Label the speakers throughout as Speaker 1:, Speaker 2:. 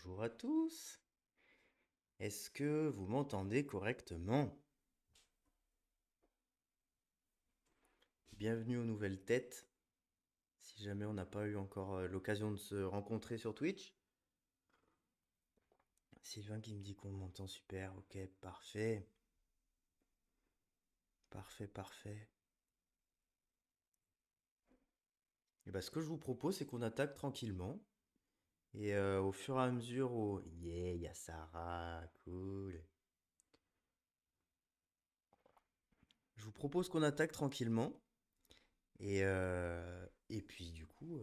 Speaker 1: Bonjour à tous. Est-ce que vous m'entendez correctement? Bienvenue aux nouvelles têtes. Si jamais on n'a pas eu encore l'occasion de se rencontrer sur Twitch. Sylvain qui me dit qu'on m'entend super. Ok, parfait. Parfait, parfait. Et bah, ce que je vous propose, c'est qu'on attaque tranquillement. Et au fur et à mesure, yeah, il y a Sarah, cool. Je vous propose qu'on attaque tranquillement. Et puis du coup,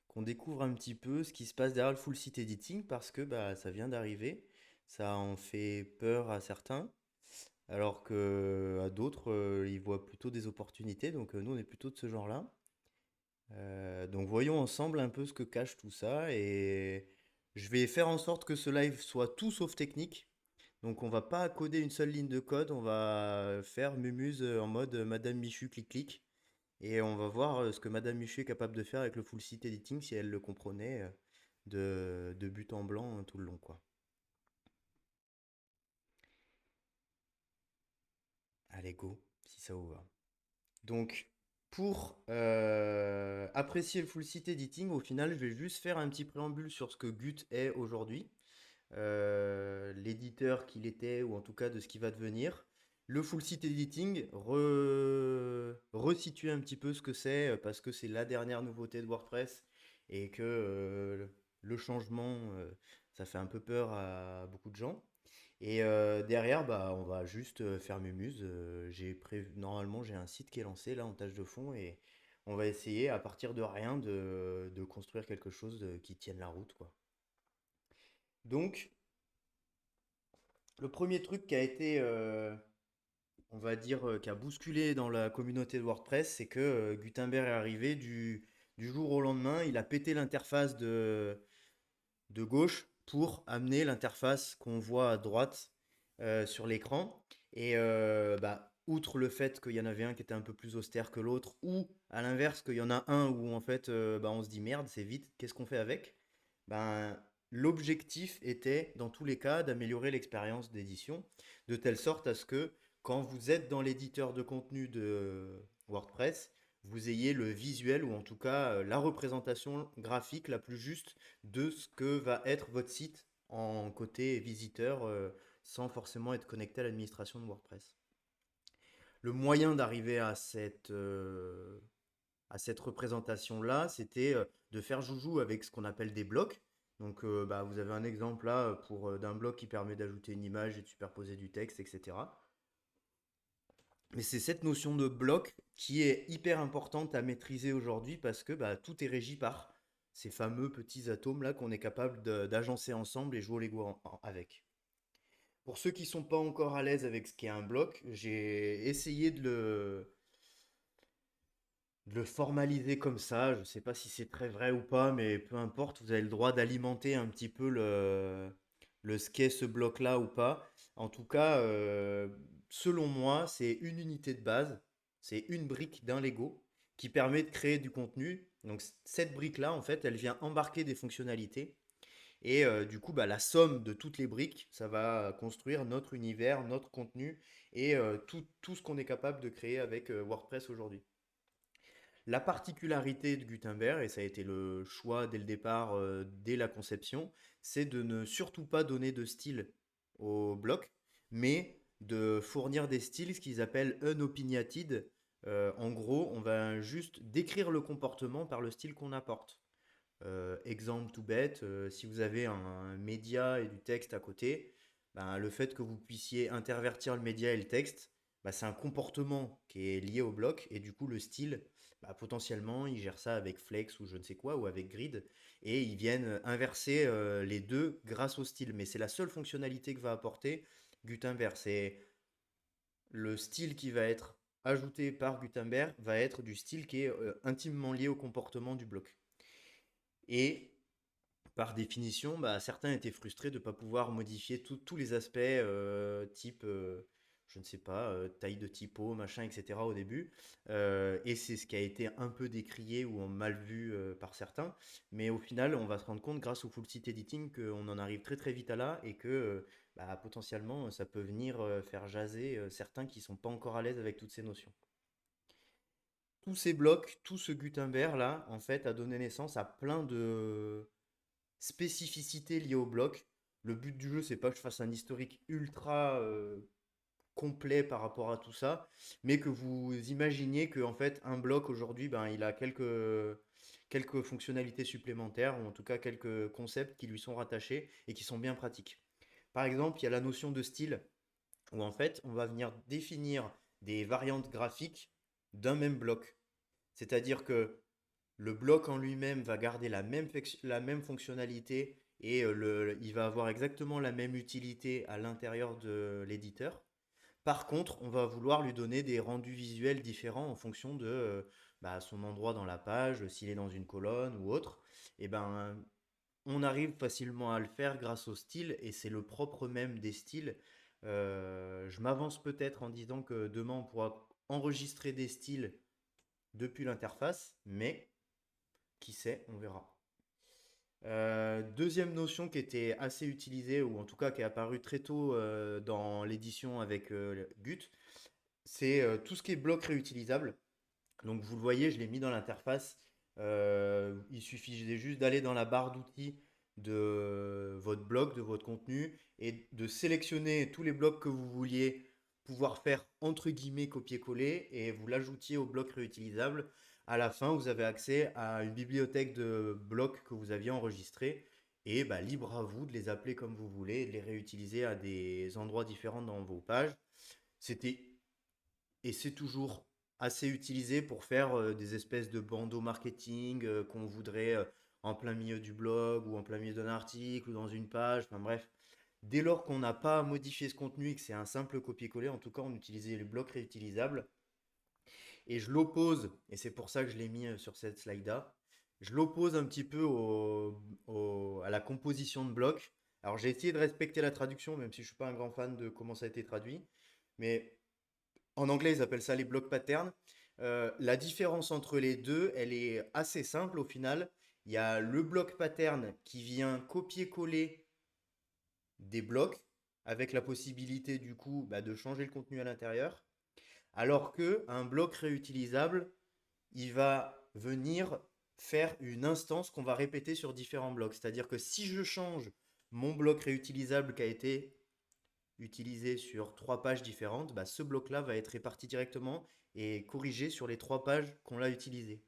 Speaker 1: qu'on découvre un petit peu ce qui se passe derrière le full site editing parce que bah, ça vient d'arriver. Ça en fait peur à certains, alors que à d'autres, ils voient plutôt des opportunités. Donc nous, on est plutôt de ce genre-là. Donc voyons ensemble un peu ce que cache tout ça. Et je vais faire en sorte que ce live soit tout sauf technique. Donc on va pas coder une seule ligne de code, on va faire Mumuse en mode Madame Michu clic-clic. Et on va voir ce que Madame Michu est capable de faire avec le full site editing si elle le comprenait de but en blanc tout le long, quoi. Allez, go, si ça vous va. Donc, pour apprécier le full site editing, au final, je vais juste faire un petit préambule sur ce que Gut est aujourd'hui, l'éditeur qu'il était, ou en tout cas de ce qui va devenir. Le full site editing, resituer un petit peu ce que c'est, parce que c'est la dernière nouveauté de WordPress et que le changement, ça fait un peu peur à beaucoup de gens. Et derrière, bah, on va juste faire mes muses. Normalement, j'ai un site qui est lancé là en tâche de fond et on va essayer à partir de rien de construire quelque chose qui tienne la route, quoi. Donc, le premier truc qui a été, on va dire, qui a bousculé dans la communauté de WordPress, c'est que Gutenberg est arrivé du jour au lendemain. Il a pété l'interface de gauche pour amener l'interface qu'on voit à droite sur l'écran. Et bah, outre le fait qu'il y en avait un qui était un peu plus austère que l'autre, ou à l'inverse, qu'il y en a un où en fait bah, on se dit merde, c'est vite, qu'est-ce qu'on fait avec? Ben, l'objectif était, dans tous les cas, d'améliorer l'expérience d'édition, de telle sorte à ce que quand vous êtes dans l'éditeur de contenu de WordPress, vous ayez le visuel ou en tout cas la représentation graphique la plus juste de ce que va être votre site en côté visiteur sans forcément être connecté à l'administration de WordPress. Le moyen d'arriver à cette représentation-là, c'était de faire joujou avec ce qu'on appelle des blocs. Donc bah, vous avez un exemple là d'un bloc qui permet d'ajouter une image et de superposer du texte, etc. Mais c'est cette notion de bloc qui est hyper importante à maîtriser aujourd'hui parce que bah, tout est régi par ces fameux petits atomes là qu'on est capable d'agencer ensemble et jouer au Lego avec. Pour ceux qui ne sont pas encore à l'aise avec ce qu'est un bloc, j'ai essayé de le formaliser comme ça. Je ne sais pas si c'est très vrai ou pas, mais peu importe, vous avez le droit d'alimenter un petit peu ce qu'est ce bloc-là ou pas. En tout cas, selon moi, c'est une unité de base, c'est une brique d'un Lego qui permet de créer du contenu. Donc cette brique-là, en fait, elle vient embarquer des fonctionnalités. Et du coup, bah, la somme de toutes les briques, ça va construire notre univers, notre contenu et tout ce qu'on est capable de créer avec WordPress aujourd'hui. La particularité de Gutenberg, et ça a été le choix dès le départ, dès la conception, c'est de ne surtout pas donner de style au bloc, mais de fournir des styles, ce qu'ils appellent unopinionated. En gros, on va juste décrire le comportement par le style qu'on apporte. Exemple tout bête, si vous avez un média et du texte à côté, ben, le fait que vous puissiez intervertir le média et le texte, ben, c'est un comportement qui est lié au bloc et du coup le style, bah, potentiellement, ils gèrent ça avec Flex ou je ne sais quoi, ou avec Grid, et ils viennent inverser les deux grâce au style. Mais c'est la seule fonctionnalité que va apporter Gutenberg. C'est le style qui va être ajouté par Gutenberg va être du style qui est intimement lié au comportement du bloc. Et par définition, bah, certains étaient frustrés de ne pas pouvoir modifier tous les aspects type je ne sais pas, taille de typo, machin, etc. au début. Et c'est ce qui a été un peu décrié ou mal vu par certains. Mais au final, on va se rendre compte grâce au full site editing qu'on en arrive très très vite à là et que bah, potentiellement ça peut venir faire jaser certains qui sont pas encore à l'aise avec toutes ces notions. Tous ces blocs, tout ce Gutenberg là, en fait, a donné naissance à plein de spécificités liées au bloc. Le but du jeu, c'est pas que je fasse un historique ultra complet par rapport à tout ça, mais que vous imaginiez que en fait un bloc aujourd'hui, ben, il a quelques fonctionnalités supplémentaires, ou en tout cas quelques concepts qui lui sont rattachés et qui sont bien pratiques. Par exemple, il y a la notion de style, où en fait on va venir définir des variantes graphiques d'un même bloc. C'est-à-dire que le bloc en lui-même va garder la même fonctionnalité et il va avoir exactement la même utilité à l'intérieur de l'éditeur. Par contre, on va vouloir lui donner des rendus visuels différents en fonction de bah, son endroit dans la page, s'il est dans une colonne ou autre. Et ben, on arrive facilement à le faire grâce au style et c'est le propre même des styles. Je m'avance peut-être en disant que demain on pourra enregistrer des styles depuis l'interface, mais qui sait, on verra. Deuxième notion qui était assez utilisée, ou en tout cas qui est apparue très tôt dans l'édition avec Gut, c'est tout ce qui est bloc réutilisable. Donc vous le voyez, je l'ai mis dans l'interface. Il suffisait juste d'aller dans la barre d'outils de votre bloc, de votre contenu, et de sélectionner tous les blocs que vous vouliez pouvoir faire entre guillemets copier-coller, et vous l'ajoutiez au bloc réutilisable. À la fin, vous avez accès à une bibliothèque de blocs que vous aviez enregistrés, et bah, libre à vous de les appeler comme vous voulez, et de les réutiliser à des endroits différents dans vos pages. C'était et c'est toujours assez utilisé pour faire des espèces de bandeaux marketing qu'on voudrait en plein milieu du blog ou en plein milieu d'un article ou dans une page. Enfin bref, dès lors qu'on n'a pas à modifier ce contenu et que c'est un simple copier-coller, en tout cas on utilisait les blocs réutilisables. Et je l'oppose, et c'est pour ça que je l'ai mis sur cette slide-là, je l'oppose un petit peu à la composition de blocs. Alors j'ai essayé de respecter la traduction, même si je ne suis pas un grand fan de comment ça a été traduit. Mais en anglais, ils appellent ça les block patterns. La différence entre les deux, elle est assez simple au final. Il y a le block pattern qui vient copier-coller des blocs avec la possibilité du coup bah, de changer le contenu à l'intérieur. Alors que un bloc réutilisable, il va venir faire une instance qu'on va répéter sur différents blocs. C'est-à-dire que si je change mon bloc réutilisable qui a été utilisé sur trois pages différentes, bah, ce bloc-là va être réparti directement et corrigé sur les trois pages qu'on l'a utilisé.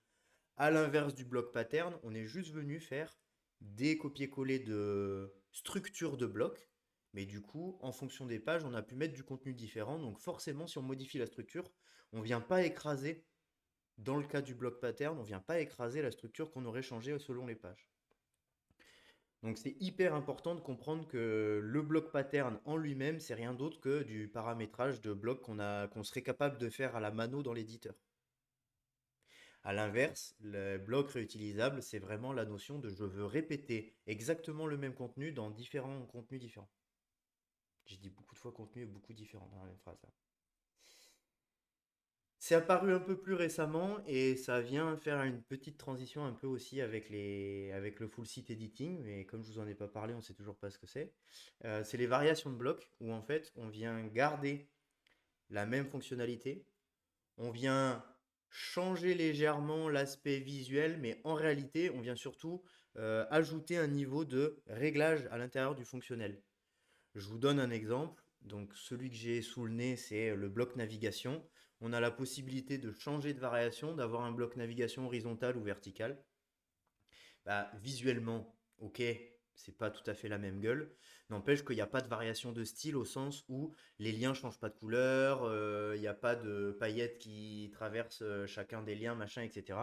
Speaker 1: À l'inverse du bloc pattern, on est juste venu faire des copier-coller de structures de blocs, mais du coup, en fonction des pages, on a pu mettre du contenu différent. Donc forcément, si on modifie la structure, on ne vient pas écraser, dans le cas du bloc pattern, on ne vient pas écraser la structure qu'on aurait changée selon les pages. Donc c'est hyper important de comprendre que le bloc pattern en lui-même, c'est rien d'autre que du paramétrage de blocs qu'on serait capable de faire à la mano dans l'éditeur. À l'inverse, le bloc réutilisable, c'est vraiment la notion de je veux répéter exactement le même contenu dans différents contenus différents. J'ai dit beaucoup de fois contenu et beaucoup différents dans la même phrase là. C'est apparu un peu plus récemment et ça vient faire une petite transition un peu aussi avec le full site editing, mais comme je vous en ai pas parlé, on sait toujours pas ce que c'est. C'est les variations de blocs où en fait on vient garder la même fonctionnalité, on vient changer légèrement l'aspect visuel, mais en réalité on vient surtout ajouter un niveau de réglage à l'intérieur du fonctionnel. Je vous donne un exemple. Donc celui que j'ai sous le nez, c'est le bloc navigation. On a la possibilité de changer de variation, d'avoir un bloc navigation horizontal ou vertical. Bah, visuellement, ok, c'est pas tout à fait la même gueule. N'empêche qu'il n'y a pas de variation de style au sens où les liens changent pas de couleur, il n'y a pas de paillettes qui traversent chacun des liens, machin, etc.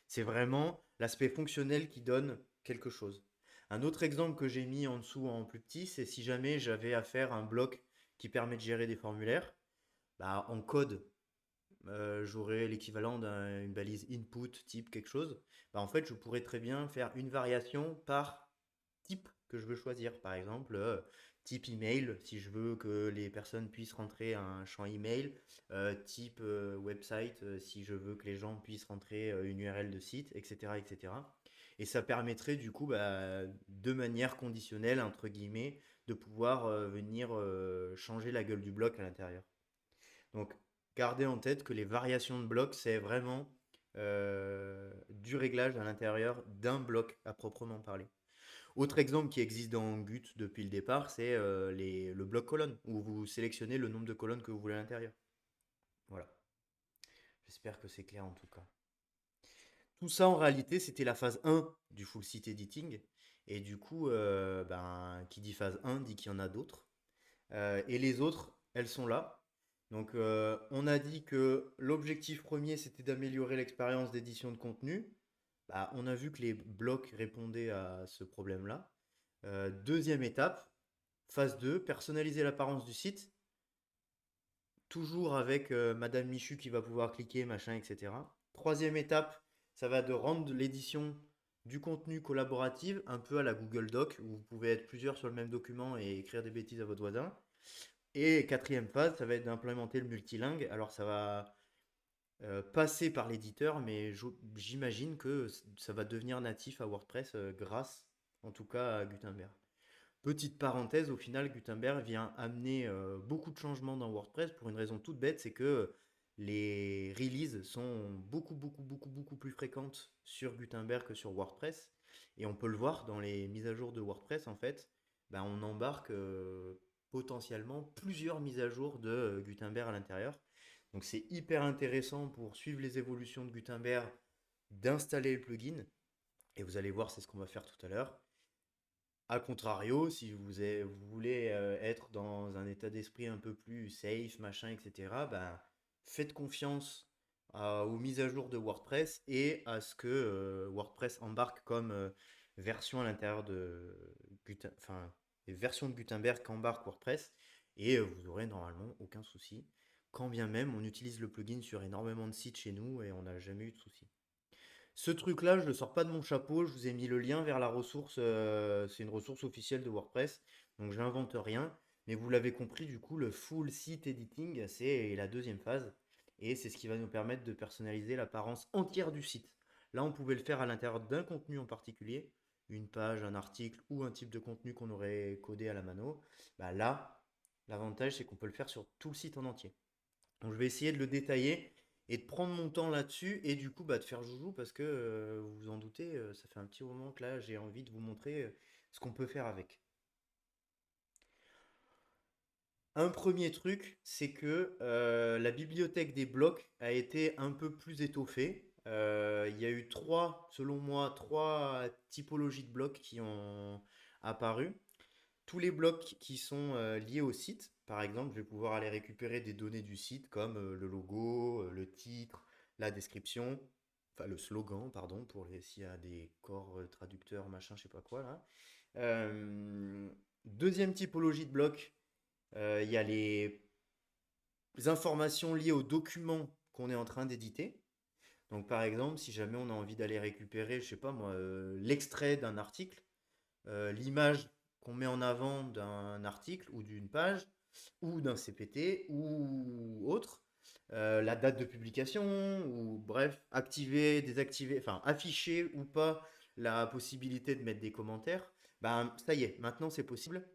Speaker 1: C'est vraiment l'aspect fonctionnel qui donne quelque chose. Un autre exemple que j'ai mis en dessous en plus petit, c'est si jamais j'avais à faire un bloc qui permet de gérer des formulaires, bah, en code, j'aurais l'équivalent d'une balise input type quelque chose. Bah, en fait, je pourrais très bien faire une variation par type que je veux choisir. Par exemple, Type email, si je veux que les personnes puissent rentrer un champ email. Type website, si je veux que les gens puissent rentrer une URL de site, etc., etc. Et cetera. Et ça permettrait du coup, de manière conditionnelle, entre guillemets, de pouvoir venir changer la gueule du bloc à l'intérieur. Donc, gardez en tête que les variations de blocs, c'est vraiment du réglage à l'intérieur d'un bloc à proprement parler. Autre exemple qui existe dans Gut depuis le départ, c'est le bloc colonne, où vous sélectionnez le nombre de colonnes que vous voulez à l'intérieur. Voilà. J'espère que c'est clair en tout cas. Tout ça en réalité, c'était la phase 1 du full site editing. Et du coup, qui dit phase 1 dit qu'il y en a d'autres. Et les autres, elles sont là. Donc, on a dit que l'objectif premier, c'était d'améliorer l'expérience d'édition de contenu. On a vu que les blocs répondaient à ce problème-là. Deuxième étape, phase 2, personnaliser l'apparence du site. Toujours avec Madame Michu qui va pouvoir cliquer, machin, etc. Troisième étape, ça va de rendre l'édition du contenu collaborative, un peu à la Google Doc, où vous pouvez être plusieurs sur le même document et écrire des bêtises à votre voisin. Et quatrième phase, ça va être d'implémenter le multilingue. Alors ça va passer par l'éditeur, mais j'imagine que ça va devenir natif à WordPress grâce, en tout cas, à Gutenberg. Petite parenthèse, au final, Gutenberg vient amener beaucoup de changements dans WordPress pour une raison toute bête, c'est que les releases sont beaucoup, beaucoup, beaucoup, beaucoup plus fréquentes sur Gutenberg que sur WordPress. Et on peut le voir dans les mises à jour de WordPress, en fait, on embarque potentiellement plusieurs mises à jour de Gutenberg à l'intérieur. Donc c'est hyper intéressant pour suivre les évolutions de Gutenberg, d'installer le plugin. Et vous allez voir, c'est ce qu'on va faire tout à l'heure. A contrario, si vous voulez être dans un état d'esprit un peu plus safe, machin, etc., faites confiance aux mises à jour de WordPress et à ce que WordPress embarque comme version à l'intérieur de enfin, les versions de Gutenberg qu'embarque WordPress et vous aurez normalement aucun souci. Quand bien même, on utilise le plugin sur énormément de sites chez nous et on n'a jamais eu de souci. Ce truc-là, je ne le sors pas de mon chapeau, je vous ai mis le lien vers la ressource, c'est une ressource officielle de WordPress, donc j'invente rien, mais vous l'avez compris, du coup, le full site editing, c'est la deuxième phase, et c'est ce qui va nous permettre de personnaliser l'apparence entière du site. Là, on pouvait le faire à l'intérieur d'un contenu en particulier, une page, un article ou un type de contenu qu'on aurait codé à la mano. Là, l'avantage, c'est qu'on peut le faire sur tout le site en entier. Donc je vais essayer de le détailler et de prendre mon temps là-dessus et du coup de faire joujou parce que vous vous en doutez, ça fait un petit moment que là j'ai envie de vous montrer ce qu'on peut faire avec. Un premier truc, c'est que la bibliothèque des blocs a été un peu plus étoffée. Il y a eu selon moi, trois typologies de blocs qui ont apparu. Tous les blocs qui sont liés au site, par exemple, je vais pouvoir aller récupérer des données du site comme le logo, le titre, la description, enfin le slogan, pardon, s'il y a des corps traducteurs, machin, je sais pas quoi là. Euh, Deuxième typologie de blocs, il y a les informations liées au document qu'on est en train d'éditer. Donc par exemple, si jamais on a envie d'aller récupérer, je sais pas moi, l'extrait d'un article, l'image qu'on met en avant d'un article ou d'une page ou d'un CPT ou autre, la date de publication ou bref, activer, désactiver, enfin afficher ou pas la possibilité de mettre des commentaires, ça y est, maintenant c'est possible.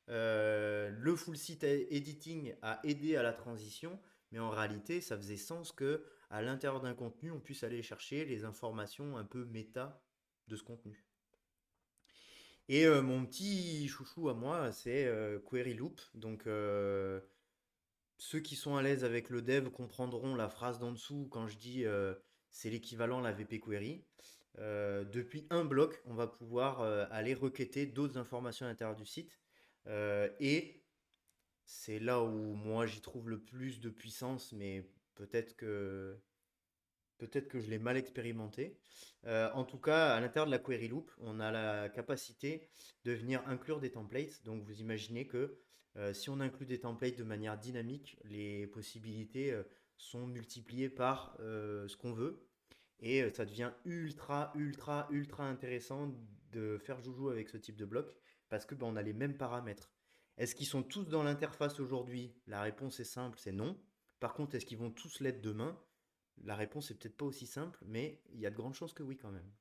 Speaker 1: Le full site editing a aidé à la transition, mais en réalité, ça faisait sens que à l'intérieur d'un contenu, on puisse aller chercher les informations un peu méta de ce contenu. Et mon petit chouchou à moi, c'est Query Loop. Donc, ceux qui sont à l'aise avec le dev comprendront la phrase d'en dessous quand je dis c'est l'équivalent la VP Query. Depuis un bloc, on va pouvoir aller requêter d'autres informations à l'intérieur du site. Et c'est là où moi j'y trouve le plus de puissance, mais peut-être que peut-être que je l'ai mal expérimenté. En tout cas, à l'intérieur de la query loop, on a la capacité de venir inclure des templates. Donc vous imaginez que si on inclut des templates de manière dynamique, les possibilités sont multipliées par ce qu'on veut. Et ça devient ultra, ultra, ultra intéressant de faire joujou avec ce type de bloc parce que on a les mêmes paramètres. Est-ce qu'ils sont tous dans l'interface aujourd'hui? La réponse est simple, c'est non. Par contre, est-ce qu'ils vont tous l'être demain? La réponse est peut-être pas aussi simple, mais il y a de grandes chances que oui quand même.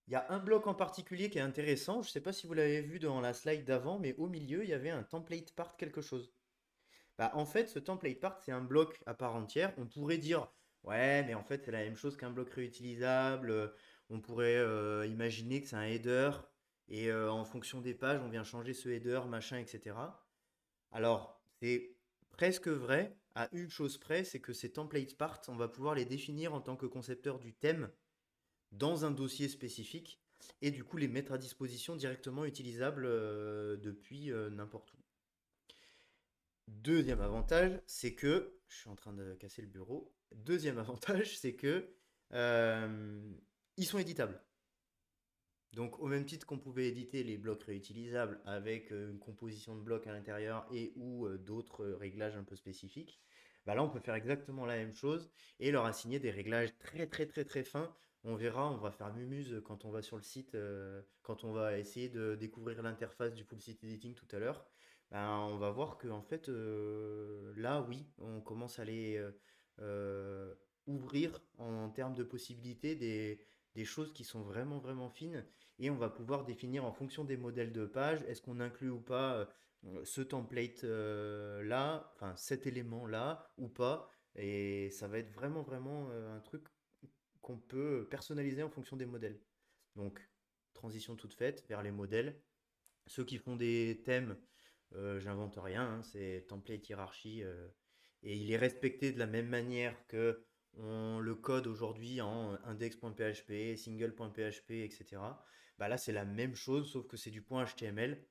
Speaker 1: Il y a un bloc en particulier qui est intéressant, je ne sais pas si vous l'avez vu dans la slide d'avant, mais au milieu, il y avait un template part quelque chose. Bah, en fait, ce template part, c'est un bloc à part entière. On pourrait dire, ouais, mais en fait, c'est la même chose qu'un bloc réutilisable. On pourrait imaginer que c'est un header et en fonction des pages, on vient changer ce header, machin, etc. Alors, c'est presque vrai à une chose près, c'est que ces template parts, on va pouvoir les définir en tant que concepteur du thème dans un dossier spécifique et du coup les mettre à disposition directement utilisables depuis n'importe où. Deuxième avantage, c'est que, je suis en train de casser le bureau, deuxième avantage, c'est que euh, ils sont éditables. Donc au même titre qu'on pouvait éditer les blocs réutilisables avec une composition de blocs à l'intérieur et ou d'autres réglages un peu spécifiques, bah là on peut faire exactement la même chose et leur assigner des réglages très très très très fins. On verra, on va faire mumuse quand on va sur le site, quand on va essayer de découvrir l'interface du full site editing tout à l'heure. Ben, on va voir que en fait là oui, on commence à les euh, ouvrir en termes de possibilités des choses qui sont vraiment vraiment fines et on va pouvoir définir en fonction des modèles de page, est-ce qu'on inclut ou pas ce template là, enfin cet élément là ou pas. Et ça va être vraiment vraiment un truc qu'on peut personnaliser en fonction des modèles. Donc, transition toute faite vers les modèles. Ceux qui font des thèmes, j'invente rien, hein, c'est template hiérarchie. Et il est respecté de la même manière que on le code aujourd'hui en index.php, single.php, etc. Bah là, c'est la même chose, sauf que c'est du point HTML.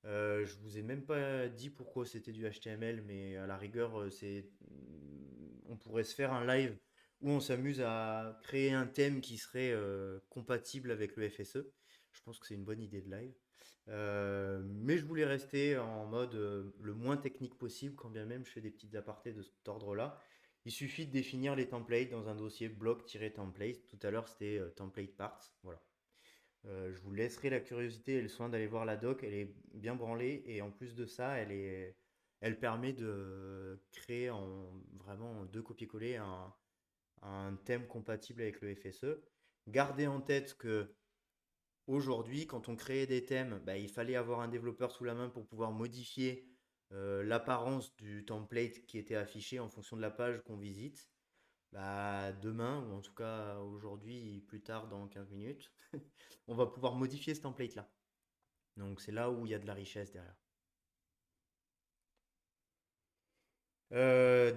Speaker 1: Je vous ai même pas dit pourquoi c'était du HTML, mais à la rigueur, on pourrait se faire un live où on s'amuse à créer un thème qui serait compatible avec le FSE. Je pense que c'est une bonne idée de live. Mais je voulais rester en mode le moins technique possible, quand bien même je fais des petites apartés de cet ordre-là. Il suffit de définir les templates dans un dossier bloc-template. Tout à l'heure, c'était template parts. Voilà. Je vous laisserai la curiosité et le soin d'aller voir la doc. Elle est bien branlée et en plus de ça, elle permet de créer en vraiment deux copier-coller un thème compatible avec le FSE. Gardez en tête que aujourd'hui, quand on créait des thèmes, bah, il fallait avoir un développeur sous la main pour pouvoir modifier l'apparence du template qui était affiché en fonction de la page qu'on visite. Bah, demain, ou en tout cas aujourd'hui, plus tard dans 15 minutes, on va pouvoir modifier ce template-là. Donc c'est là où il y a de la richesse derrière.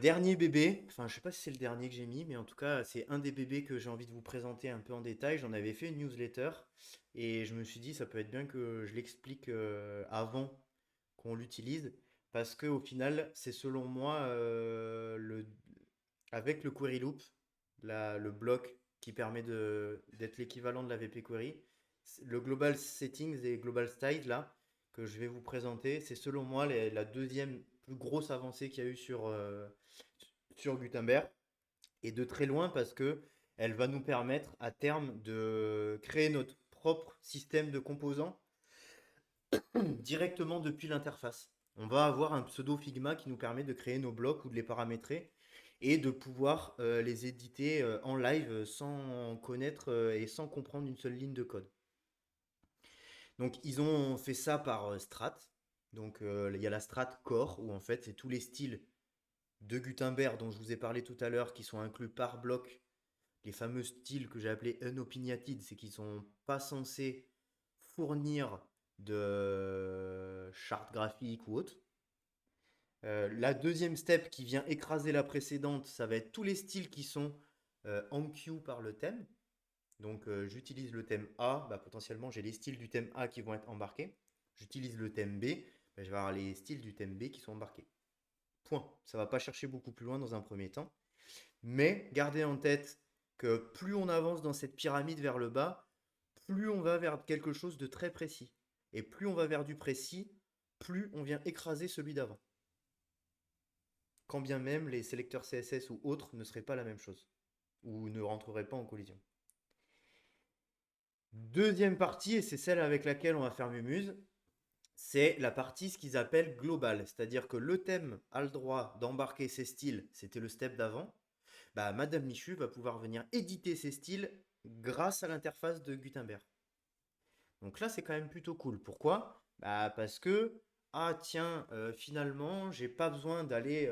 Speaker 1: Dernier bébé, enfin je sais pas si c'est le dernier que j'ai mis, mais en tout cas c'est un des bébés que j'ai envie de vous présenter un peu en détail. J'en avais fait une newsletter et je me suis dit ça peut être bien que je l'explique avant qu'on l'utilise parce que au final c'est selon moi avec le query loop, le bloc qui permet d'être l'équivalent de la VP Query, le Global Settings et Global Style là, que je vais vous présenter, c'est selon moi la deuxième plus grosse avancée qu'il y a eu sur Gutenberg, et de très loin parce que elle va nous permettre à terme de créer notre propre système de composants directement depuis l'interface. On va avoir un pseudo Figma qui nous permet de créer nos blocs ou de les paramétrer et de pouvoir les éditer en live sans connaître et sans comprendre une seule ligne de code. Donc ils ont fait ça par strat. Donc il y a la strat core où en fait c'est tous les styles de Gutenberg dont je vous ai parlé tout à l'heure qui sont inclus par bloc. Les fameux styles que j'ai appelés unopinionated, c'est qu'ils sont pas censés fournir de charte graphique ou autre. La deuxième step qui vient écraser la précédente, ça va être tous les styles qui sont en queue par le thème. Donc j'utilise le thème A, bah, potentiellement j'ai les styles du thème A qui vont être embarqués. J'utilise le thème B, bah, je vais avoir les styles du thème B qui sont embarqués. Point. Ça ne va pas chercher beaucoup plus loin dans un premier temps. Mais gardez en tête que plus on avance dans cette pyramide vers le bas, plus on va vers quelque chose de très précis. Et plus on va vers du précis, plus on vient écraser celui d'avant. Quand bien même les sélecteurs CSS ou autres ne seraient pas la même chose, ou ne rentreraient pas en collision. Deuxième partie, et c'est celle avec laquelle on va faire Mumuse, c'est la partie ce qu'ils appellent globale. C'est-à-dire que le thème a le droit d'embarquer ses styles, c'était le step d'avant. Bah, Madame Michu va pouvoir venir éditer ses styles grâce à l'interface de Gutenberg. Donc là, c'est quand même plutôt cool. Pourquoi? Bah, parce que, ah tiens, finalement, j'ai pas besoin d'aller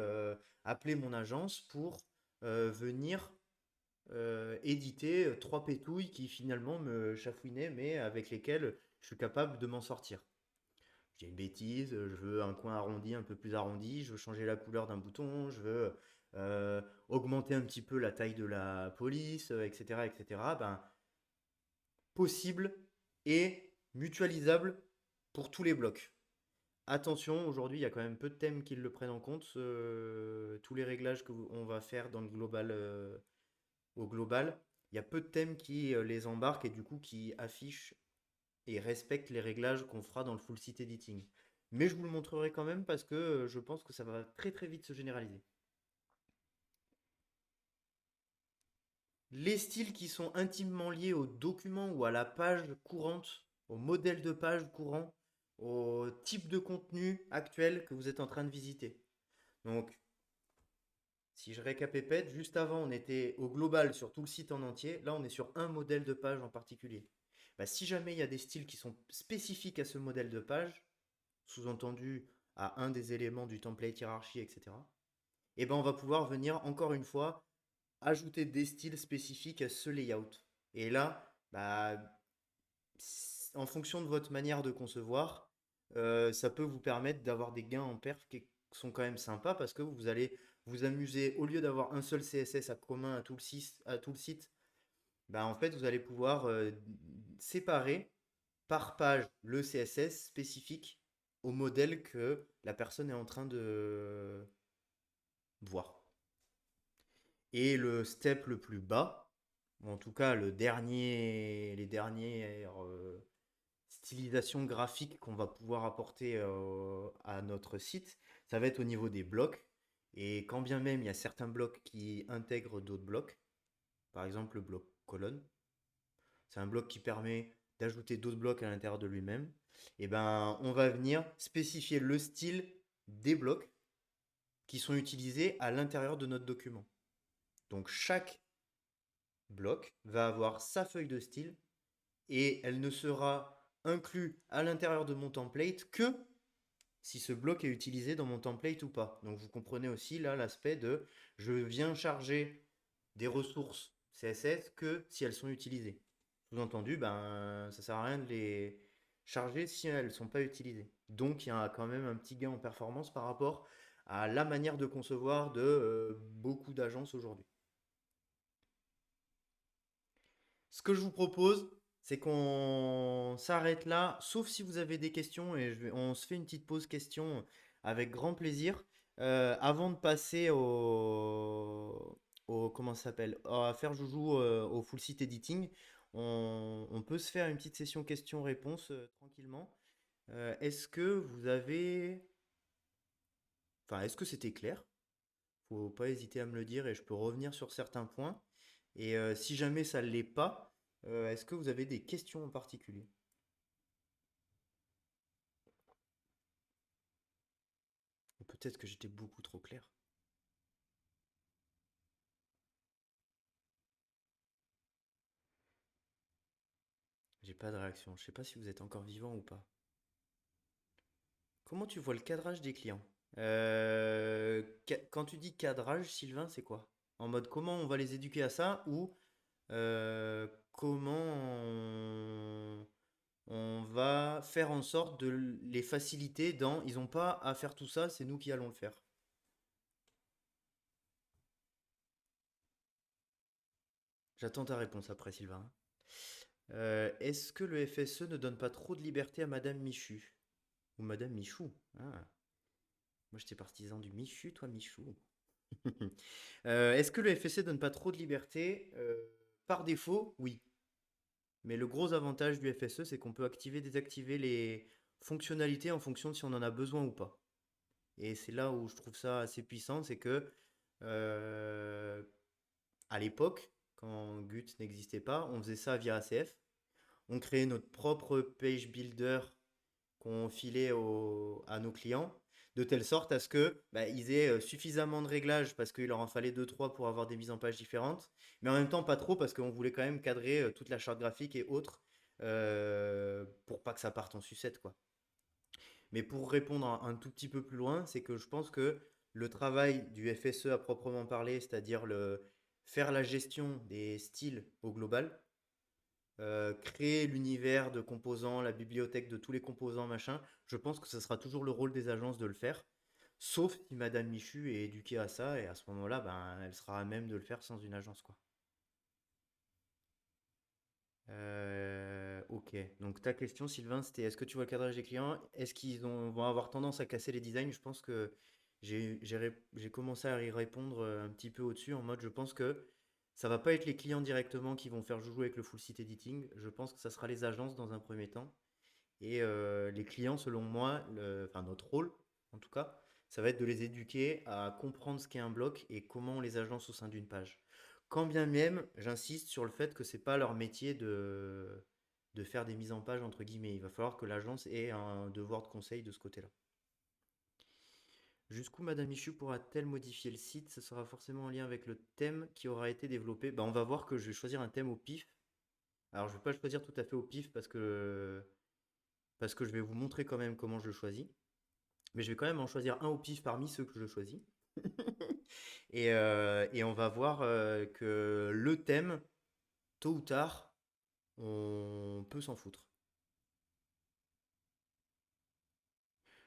Speaker 1: appeler mon agence pour venir éditer trois pétouilles qui finalement me chafouinaient, mais avec lesquelles je suis capable de m'en sortir. J'ai une bêtise, je veux un coin arrondi, un peu plus arrondi, je veux changer la couleur d'un bouton, je veux augmenter un petit peu la taille de la police, etc., etc. Ben, possible et mutualisable pour tous les blocs. Attention, aujourd'hui, il y a quand même peu de thèmes qui le prennent en compte. Tous les réglages qu'on va faire dans le global, au global, il y a peu de thèmes qui les embarquent et du coup qui affichent et respectent les réglages qu'on fera dans le full site editing. Mais je vous le montrerai quand même parce que je pense que ça va très très vite se généraliser. Les styles qui sont intimement liés au document ou à la page courante, au modèle de page courant, au type de contenu actuel que vous êtes en train de visiter. Donc, si je récapépète, juste avant, on était au global sur tout le site en entier. Là, on est sur un modèle de page en particulier. Bah, si jamais il y a des styles qui sont spécifiques à ce modèle de page, sous-entendu à un des éléments du template hiérarchie, etc., et ben on va pouvoir venir encore une fois ajouter des styles spécifiques à ce layout. Et là, bah, en fonction de votre manière de concevoir, ça peut vous permettre d'avoir des gains en perf qui sont quand même sympas parce que vous allez vous amuser, au lieu d'avoir un seul CSS à commun à tout le site, bah, en fait, vous allez pouvoir séparer par page le CSS spécifique au modèle que la personne est en train de voir. Et le step le plus bas, ou en tout cas les dernières stylisations graphiques qu'on va pouvoir apporter à notre site, ça va être au niveau des blocs. Et quand bien même il y a certains blocs qui intègrent d'autres blocs, par exemple le bloc colonne, c'est un bloc qui permet d'ajouter d'autres blocs à l'intérieur de lui-même, et ben on va venir spécifier le style des blocs qui sont utilisés à l'intérieur de notre document. Donc chaque bloc va avoir sa feuille de style et elle ne sera inclue à l'intérieur de mon template que si ce bloc est utilisé dans mon template ou pas. Donc vous comprenez aussi là l'aspect de je viens charger des ressources CSS que si elles sont utilisées. Sous-entendu, ben ça sert à rien de les charger si elles ne sont pas utilisées. Donc il y a quand même un petit gain en performance par rapport à la manière de concevoir de beaucoup d'agences aujourd'hui. Ce que je vous propose, c'est qu'on s'arrête là, sauf si vous avez des questions, et on se fait une petite pause questions avec grand plaisir. Avant de passer comment ça s'appelle, à faire joujou au full site editing, on peut se faire une petite session questions-réponses tranquillement. Est-ce que vous avez, enfin, est-ce que c'était clair? Faut pas hésiter à me le dire et je peux revenir sur certains points. Et si jamais ça ne l'est pas, est-ce que vous avez des questions en particulier? Ou peut-être que j'étais beaucoup trop clair. J'ai pas de réaction. Je sais pas si vous êtes encore vivant ou pas. Comment tu vois le cadrage des clients? Quand tu dis cadrage, Sylvain, c'est quoi? En mode comment on va les éduquer à ça ou comment on va faire en sorte de les faciliter dans ils n'ont pas à faire tout ça, c'est nous qui allons le faire. J'attends ta réponse après, Sylvain. Est-ce que le FSE ne donne pas trop de liberté à Madame Michu? Ou Madame Michou? Ah, moi j'étais partisan du Michu, toi Michou. Est-ce que le FSE donne pas trop de liberté? Par défaut, oui. Mais le gros avantage du FSE, c'est qu'on peut activer, désactiver les fonctionnalités en fonction de si on en a besoin ou pas. Et c'est là où je trouve ça assez puissant, c'est que euh, à l'époque, quand Gut n'existait pas, on faisait ça via ACF. on créait notre propre page builder qu'on filait à nos clients, de telle sorte à ce que bah, ils aient suffisamment de réglages parce qu'il leur en fallait deux trois pour avoir des mises en page différentes, mais en même temps pas trop parce qu'on voulait quand même cadrer toute la charte graphique et autres pour pas que ça parte en sucette quoi. Mais pour répondre un tout petit peu plus loin, c'est que je pense que le travail du FSE à proprement parler, c'est-à-dire faire la gestion des styles au global, créer l'univers de composants, la bibliothèque de tous les composants, machin, je pense que ce sera toujours le rôle des agences de le faire. Sauf si Madame Michu est éduquée à ça, et à ce moment-là, ben, elle sera à même de le faire sans une agence, quoi. Ok, donc ta question, Sylvain, c'était est-ce que tu vois le cadrage des clients? Est-ce vont avoir tendance à casser les designs? Je pense que j'ai commencé à y répondre un petit peu au-dessus, en mode je pense que ça va pas être les clients directement qui vont faire joujou avec le full site editing. Je pense que ça sera les agences dans un premier temps. Et les clients, selon moi, enfin notre rôle, en tout cas, ça va être de les éduquer à comprendre ce qu'est un bloc et comment on les agence au sein d'une page. Quand bien même, j'insiste sur le fait que c'est pas leur métier de faire des mises en page, entre guillemets. Il va falloir que l'agence ait un devoir de conseil de ce côté-là. Jusqu'où Madame Michu pourra-t-elle modifier le site? Ce sera forcément en lien avec le thème qui aura été développé. On va voir que je vais choisir un thème au pif. Alors, je ne vais pas le choisir tout à fait au pif parce que je vais vous montrer quand même comment je le choisis. Mais je vais quand même en choisir un au pif parmi ceux que je choisis. Et on va voir que le thème, tôt ou tard, on peut s'en foutre.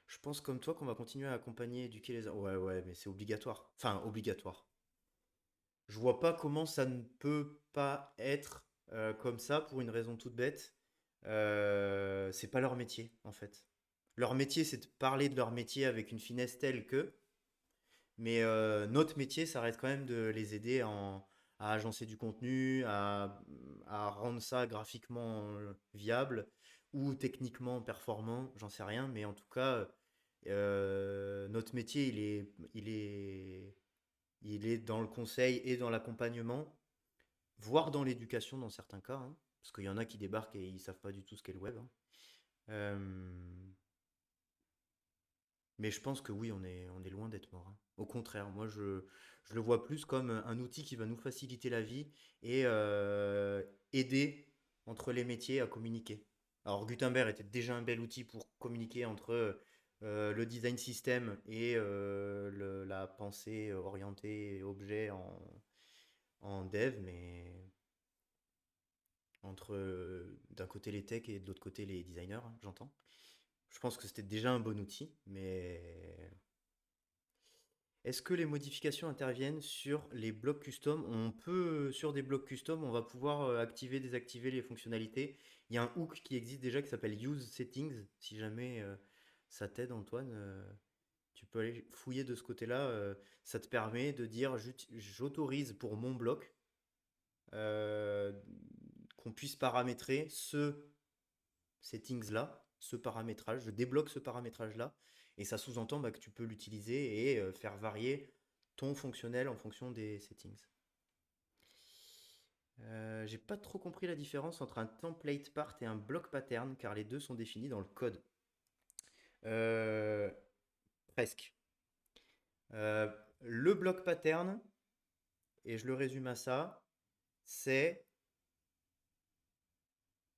Speaker 1: Je pense comme toi qu'on va continuer à accompagner, éduquer les... Ouais, ouais, mais c'est obligatoire. Enfin, obligatoire. Je vois pas comment ça ne peut pas être comme ça pour une raison toute bête. C'est pas leur métier, en fait. Leur métier, c'est de parler de leur métier avec une finesse telle que... Mais notre métier, ça reste quand même de les aider à agencer du contenu, à rendre ça graphiquement viable ou techniquement performant, j'en sais rien. Mais en tout cas, notre métier, il est dans le conseil et dans l'accompagnement, voire dans l'éducation dans certains cas, hein, parce qu'il y en a qui débarquent et ils savent pas du tout ce qu'est le web, hein. Euh, Mais je pense que oui, on est loin d'être mort, hein. Au contraire, je le vois plus comme un outil qui va nous faciliter la vie et aider entre les métiers à communiquer. Alors Gutenberg était déjà un bel outil pour communiquer entre le design system et la pensée orientée objet en dev, mais entre d'un côté les techs et de l'autre côté les designers, hein, j'entends. Je pense que c'était déjà un bon outil, mais est-ce que les modifications interviennent sur les blocs custom? Sur des blocs custom, on va pouvoir activer, désactiver les fonctionnalités. Il y a un hook qui existe déjà qui s'appelle Use Settings. Si jamais ça t'aide, Antoine, tu peux aller fouiller de ce côté-là. Ça te permet de dire j'autorise pour mon bloc euh, qu'on puisse paramétrer ce settings-là, ce paramétrage. Je débloque ce paramétrage-là et ça sous-entend que tu peux l'utiliser et faire varier ton fonctionnel en fonction des settings. J'ai pas trop compris la différence entre un template part et un block pattern car les deux sont définis dans le code. Euh, Presque. Euh, le block pattern, et je le résume à ça, c'est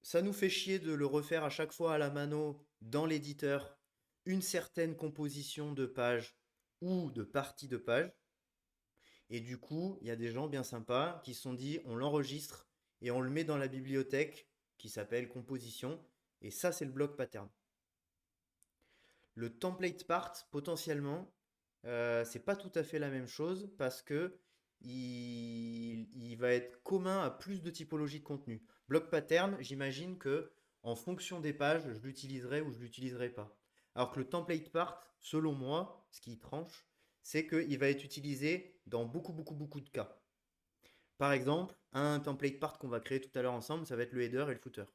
Speaker 1: ça nous fait chier de le refaire à chaque fois à la mano dans l'éditeur, une certaine composition de page ou de partie de page. Et du coup, il y a des gens bien sympas qui se sont dit on l'enregistre et on le met dans la bibliothèque qui s'appelle composition. Et ça, c'est le bloc pattern. Le template part, potentiellement, c'est pas tout à fait la même chose parce que il va être commun à plus de typologies de contenu. Block pattern, j'imagine que en fonction des pages, je l'utiliserai ou je l'utiliserai pas. Alors que le template part, selon moi, ce qui tranche, c'est qu'il va être utilisé dans beaucoup de cas. Par exemple, un template part qu'on va créer tout à l'heure ensemble, ça va être le header et le footer.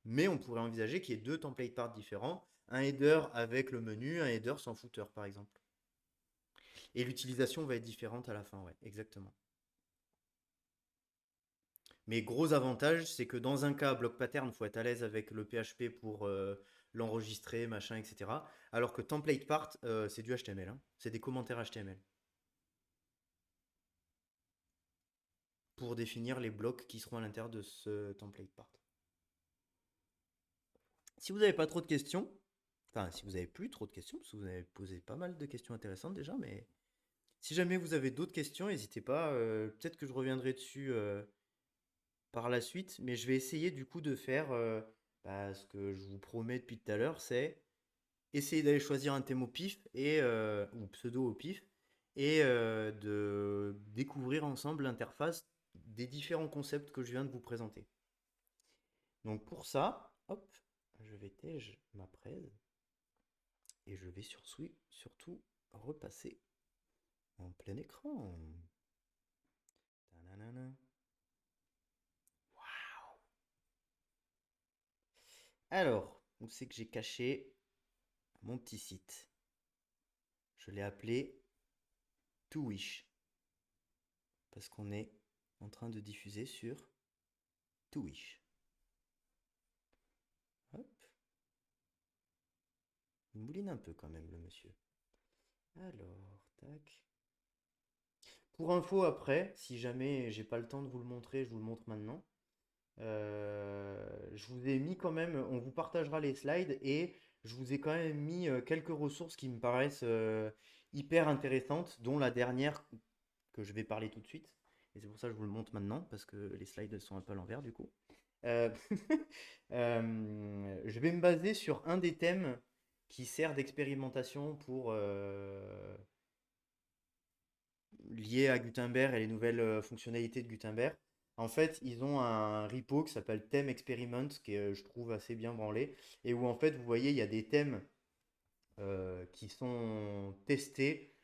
Speaker 1: Mais on pourrait envisager qu'il y ait deux template parts différents, un header avec le menu, un header sans footer par exemple. Et l'utilisation va être différente à la fin, ouais, exactement. Mais gros avantage, c'est que dans un cas, bloc pattern, il faut être à l'aise avec le PHP pour l'enregistrer, machin, etc. Alors que template part, c'est du HTML, hein. C'est des commentaires HTML pour définir les blocs qui seront à l'intérieur de ce template part. Si vous n'avez pas trop de questions, enfin, si vous n'avez plus trop de questions, parce que vous avez posé pas mal de questions intéressantes déjà, mais si jamais vous avez d'autres questions, n'hésitez pas. Peut-être que je reviendrai dessus par la suite, mais je vais essayer du coup de faire ce que je vous promets depuis tout à l'heure, c'est essayer d'aller choisir un thème au pif ou pseudo au pif et de découvrir ensemble l'interface des différents concepts que je viens de vous présenter. Donc pour ça, hop, je vais tège ma presse et je vais surtout repasser en plein écran. Tananana. Alors, où c'est que j'ai caché mon petit site? Je l'ai appelé ToWish parce qu'on est en train de diffuser sur ToWish. Hop. Il mouline un peu quand même le monsieur. Alors, tac. Pour info après, si jamais j'ai pas le temps de vous le montrer, je vous le montre maintenant. Je vous ai mis quand même, on vous partagera les slides et je vous ai quand même mis quelques ressources qui me paraissent hyper intéressantes, dont la dernière que je vais parler tout de suite. Et c'est pour ça que je vous le montre maintenant, parce que les slides sont un peu à l'envers du coup. Euh, je vais me baser sur un des thèmes qui sert d'expérimentation pour lié à Gutenberg et les nouvelles fonctionnalités de Gutenberg. En fait, ils ont un repo qui s'appelle Theme Experiment, qui est, je trouve, assez bien branlé, et où en fait, vous voyez, il y a des thèmes qui sont testés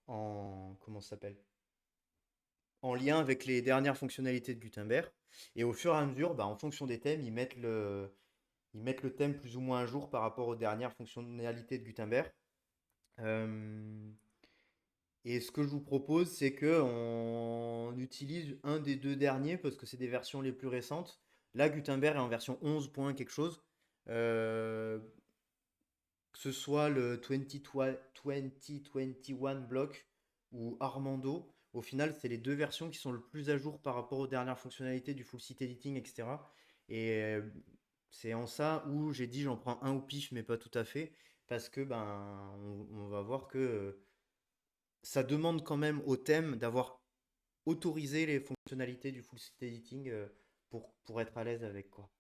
Speaker 1: comment ça s'appelle? En lien avec les dernières fonctionnalités de Gutenberg. Et au fur et à mesure, en fonction des thèmes, ils mettent le thème plus ou moins à jour par rapport aux dernières fonctionnalités de Gutenberg. Euh, Et ce que je vous propose, c'est que on utilise un des deux derniers parce que c'est des versions les plus récentes. Là, Gutenberg est en version 11 point quelque chose. Euh, que ce soit le 2021 block ou Armando, au final, c'est les deux versions qui sont le plus à jour par rapport aux dernières fonctionnalités du full site editing, etc. Et c'est en ça où j'ai dit j'en prends un au pif, mais pas tout à fait, parce que on va voir que ça demande quand même au thème d'avoir autorisé les fonctionnalités du full site editing pour être à l'aise avec quoi.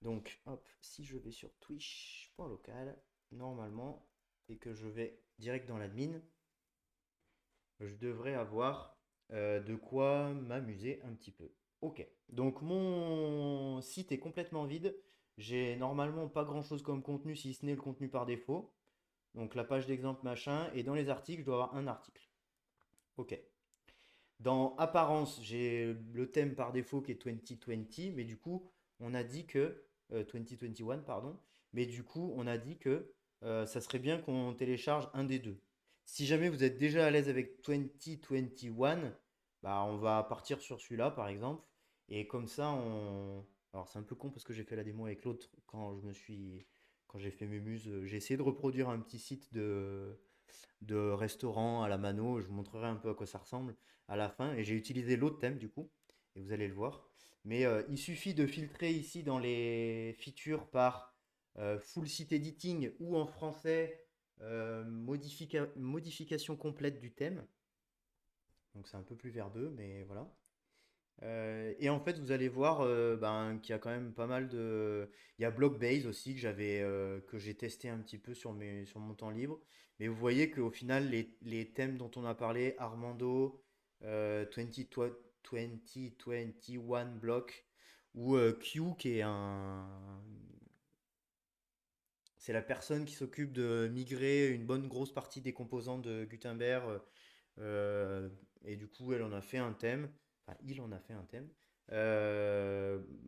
Speaker 1: Donc, hop, si je vais sur twitch.local, normalement, et que je vais direct dans l'admin, je devrais avoir de quoi m'amuser un petit peu. Ok, donc mon site est complètement vide. J'ai normalement pas grand chose comme contenu si ce n'est le contenu par défaut. Donc la page d'exemple machin, et dans les articles, je dois avoir un article. Ok. Dans apparence, j'ai le thème par défaut qui est 2020, mais du coup, on a dit que 2021, pardon, mais du coup, on a dit que ça serait bien qu'on télécharge un des deux. Si jamais vous êtes déjà à l'aise avec 2021, on va partir sur celui-là, par exemple, et comme ça, alors c'est un peu con parce que j'ai fait la démo avec l'autre quand j'ai fait mes muses, j'ai essayé de reproduire un petit site de restaurant à la mano. Je vous montrerai un peu à quoi ça ressemble à la fin. Et j'ai utilisé l'autre thème du coup, et vous allez le voir. Mais il suffit de filtrer ici dans les features par full site editing ou en français modification complète du thème. Donc c'est un peu plus verbeux, mais voilà. Et en fait, vous allez voir qu'il y a quand même pas mal de. Il y a Blockbase aussi que j'ai testé un petit peu sur mon temps libre. Mais vous voyez qu'au final, les thèmes dont on a parlé, Armando, 2021 Block, ou Q, c'est la personne qui s'occupe de migrer une bonne grosse partie des composants de Gutenberg. euh, et du coup, elle en a fait un thème. Enfin, il en a fait un thème.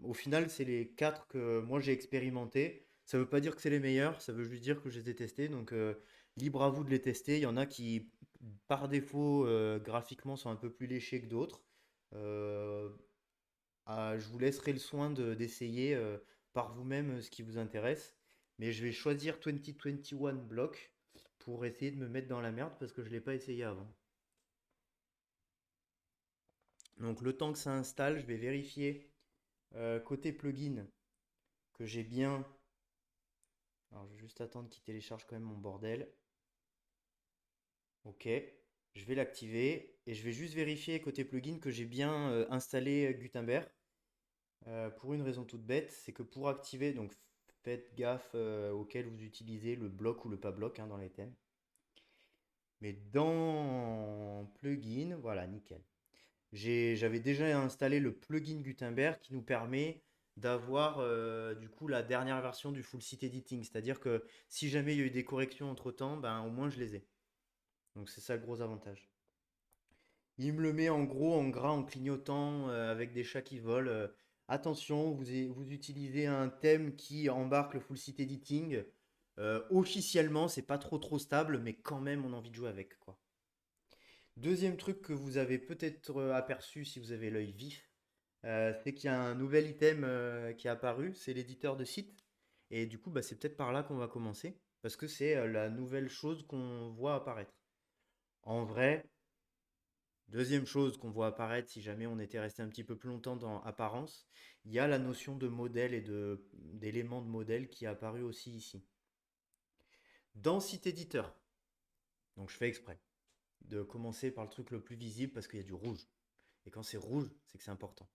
Speaker 1: Au final, c'est les quatre que moi j'ai expérimenté. Ça veut pas dire que c'est les meilleurs, ça veut juste dire que je les ai testés. Donc, libre à vous de les tester. Il y en a qui, par défaut, graphiquement, sont un peu plus léchés que d'autres. Euh, je vous laisserai le soin d'essayer par vous-même ce qui vous intéresse. Mais je vais choisir 2021 block pour essayer de me mettre dans la merde parce que je ne l'ai pas essayé avant. Donc le temps que ça installe, je vais vérifier côté plugin que j'ai bien. Alors je vais juste attendre qu'il télécharge quand même mon bordel. Ok, je vais l'activer et je vais juste vérifier côté plugin que j'ai bien installé Gutenberg. Pour une raison toute bête, c'est que pour activer, donc faites gaffe auquel vous utilisez le bloc ou le pas bloc hein, dans les thèmes. Mais dans plugin, voilà, nickel. J'avais déjà installé le plugin Gutenberg qui nous permet d'avoir du coup la dernière version du full site editing. C'est-à-dire que si jamais il y a eu des corrections entre-temps, ben au moins je les ai. Donc c'est ça le gros avantage. Il me le met en gros en gras en clignotant avec des chats qui volent. Attention, vous utilisez un thème qui embarque le full site editing. Officiellement, c'est pas trop stable, mais quand même on a envie de jouer avec quoi. Deuxième truc que vous avez peut-être aperçu si vous avez l'œil vif, c'est qu'il y a un nouvel item qui est apparu, c'est l'éditeur de site. Et du coup, bah, c'est peut-être par là qu'on va commencer, parce que c'est la nouvelle chose qu'on voit apparaître. En vrai, deuxième chose qu'on voit apparaître, si jamais on était resté un petit peu plus longtemps dans apparence, il y a la notion de modèle et d'éléments de modèle qui est apparu aussi ici. Dans site éditeur, donc je fais exprès de commencer par le truc le plus visible parce qu'il y a du rouge. Et quand c'est rouge, c'est que c'est important.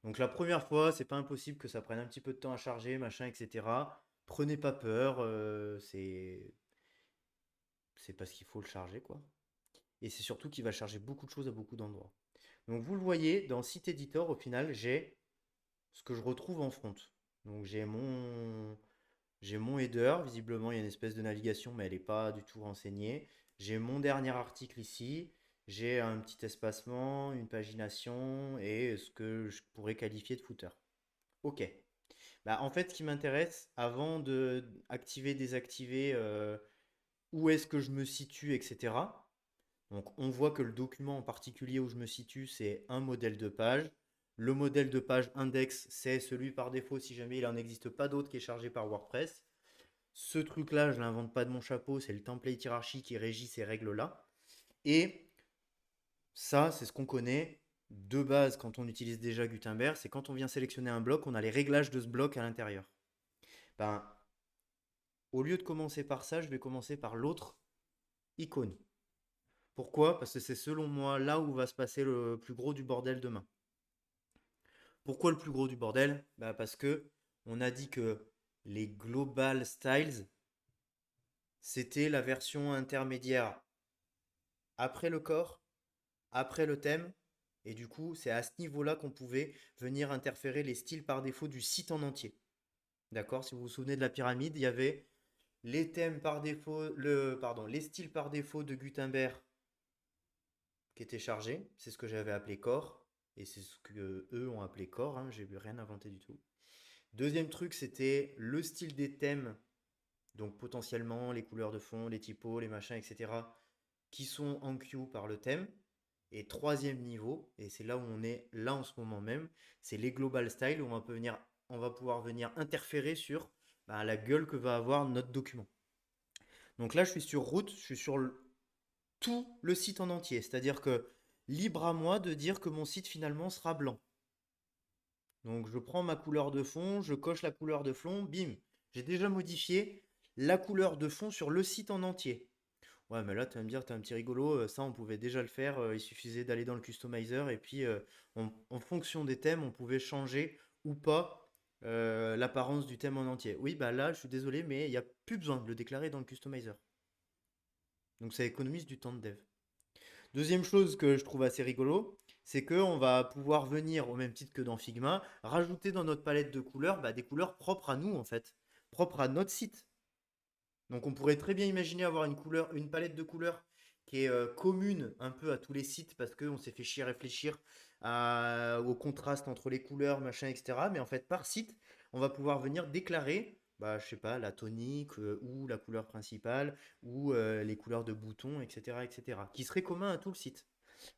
Speaker 1: Donc la première fois, c'est pas impossible que ça prenne un petit peu de temps à charger, machin, etc. Prenez pas peur, c'est parce qu'il faut le charger, quoi. Et c'est surtout qu'il va charger beaucoup de choses à beaucoup d'endroits. Donc vous le voyez, dans Site Editor, au final, j'ai ce que je retrouve en front. Donc j'ai mon header, visiblement il y a une espèce de navigation, mais elle n'est pas du tout renseignée. J'ai mon dernier article ici, j'ai un petit espacement, une pagination et ce que je pourrais qualifier de footer. Ok. Bah, en fait, ce qui m'intéresse, avant de activer, désactiver, où est-ce que je me situe, etc. Donc, on voit que le document en particulier où je me situe, c'est un modèle de page. Le modèle de page index, c'est celui par défaut si jamais il n'en existe pas d'autre qui est chargé par WordPress. Ce truc-là, je ne l'invente pas de mon chapeau, c'est le template hiérarchie qui régit ces règles-là. Et ça, c'est ce qu'on connaît de base quand on utilise déjà Gutenberg, c'est quand on vient sélectionner un bloc, on a les réglages de ce bloc à l'intérieur. Ben, au lieu de commencer par ça, je vais commencer par l'autre icône. Pourquoi? Parce que c'est selon moi là où va se passer le plus gros du bordel demain. Pourquoi le plus gros du bordel? Bah parce que on a dit que les Global Styles, c'était la version intermédiaire après le corps, après le thème, et du coup, c'est à ce niveau-là qu'on pouvait venir interférer les styles par défaut du site en entier. D'accord? Si vous vous souvenez de la pyramide, il y avait les thèmes par défaut, les styles par défaut de Gutenberg qui étaient chargés. C'est ce que j'avais appelé core. Et c'est ce que eux ont appelé core. Hein, j'ai rien inventé du tout. Deuxième truc, c'était le style des thèmes. Donc potentiellement les couleurs de fond, les typos, les machins, etc. qui sont en queue par le thème. Et troisième niveau, et c'est là où on est là en ce moment même, c'est les global style où on va pouvoir venir interférer sur la gueule que va avoir notre document. Donc là, je suis sur route, je suis sur tout le site en entier. C'est-à-dire que libre à moi de dire que mon site finalement sera blanc. Donc je prends ma couleur de fond, je coche la couleur de fond, bim. J'ai déjà modifié la couleur de fond sur le site en entier. Ouais, mais là, tu vas me dire, t'es un petit rigolo, ça on pouvait déjà le faire, il suffisait d'aller dans le customizer et puis en fonction des thèmes, on pouvait changer ou pas l'apparence du thème en entier. Oui, bah là, je suis désolé, mais il n'y a plus besoin de le déclarer dans le customizer. Donc ça économise du temps de dev. Deuxième chose que je trouve assez rigolo, c'est qu'on va pouvoir venir, au même titre que dans Figma, rajouter dans notre palette de couleurs des couleurs propres à nous en fait, propres à notre site. Donc on pourrait très bien imaginer avoir une palette de couleurs qui est commune un peu à tous les sites parce qu'on s'est fait chier à réfléchir au contraste entre les couleurs, machin, etc. Mais en fait, par site, on va pouvoir venir déclarer, je sais pas, la tonique ou la couleur principale ou les couleurs de boutons, etc., etc. qui seraient communs à tout le site.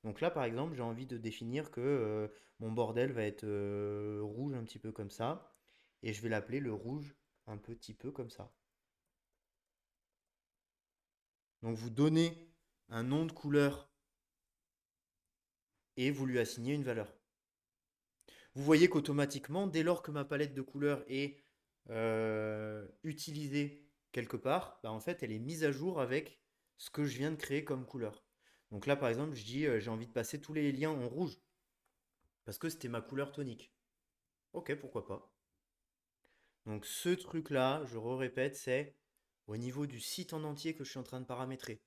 Speaker 1: Donc là, par exemple, j'ai envie de définir que mon bordel va être rouge un petit peu comme ça. Et je vais l'appeler le rouge un petit peu comme ça. Donc vous donnez un nom de couleur et vous lui assignez une valeur. Vous voyez qu'automatiquement, dès lors que ma palette de couleurs est utilisée quelque part, bah, en fait, elle est mise à jour avec ce que je viens de créer comme couleur. Donc là, par exemple, je dis j'ai envie de passer tous les liens en rouge parce que c'était ma couleur tonique. Ok, pourquoi pas. Donc ce truc-là, je répète, c'est au niveau du site en entier que je suis en train de paramétrer.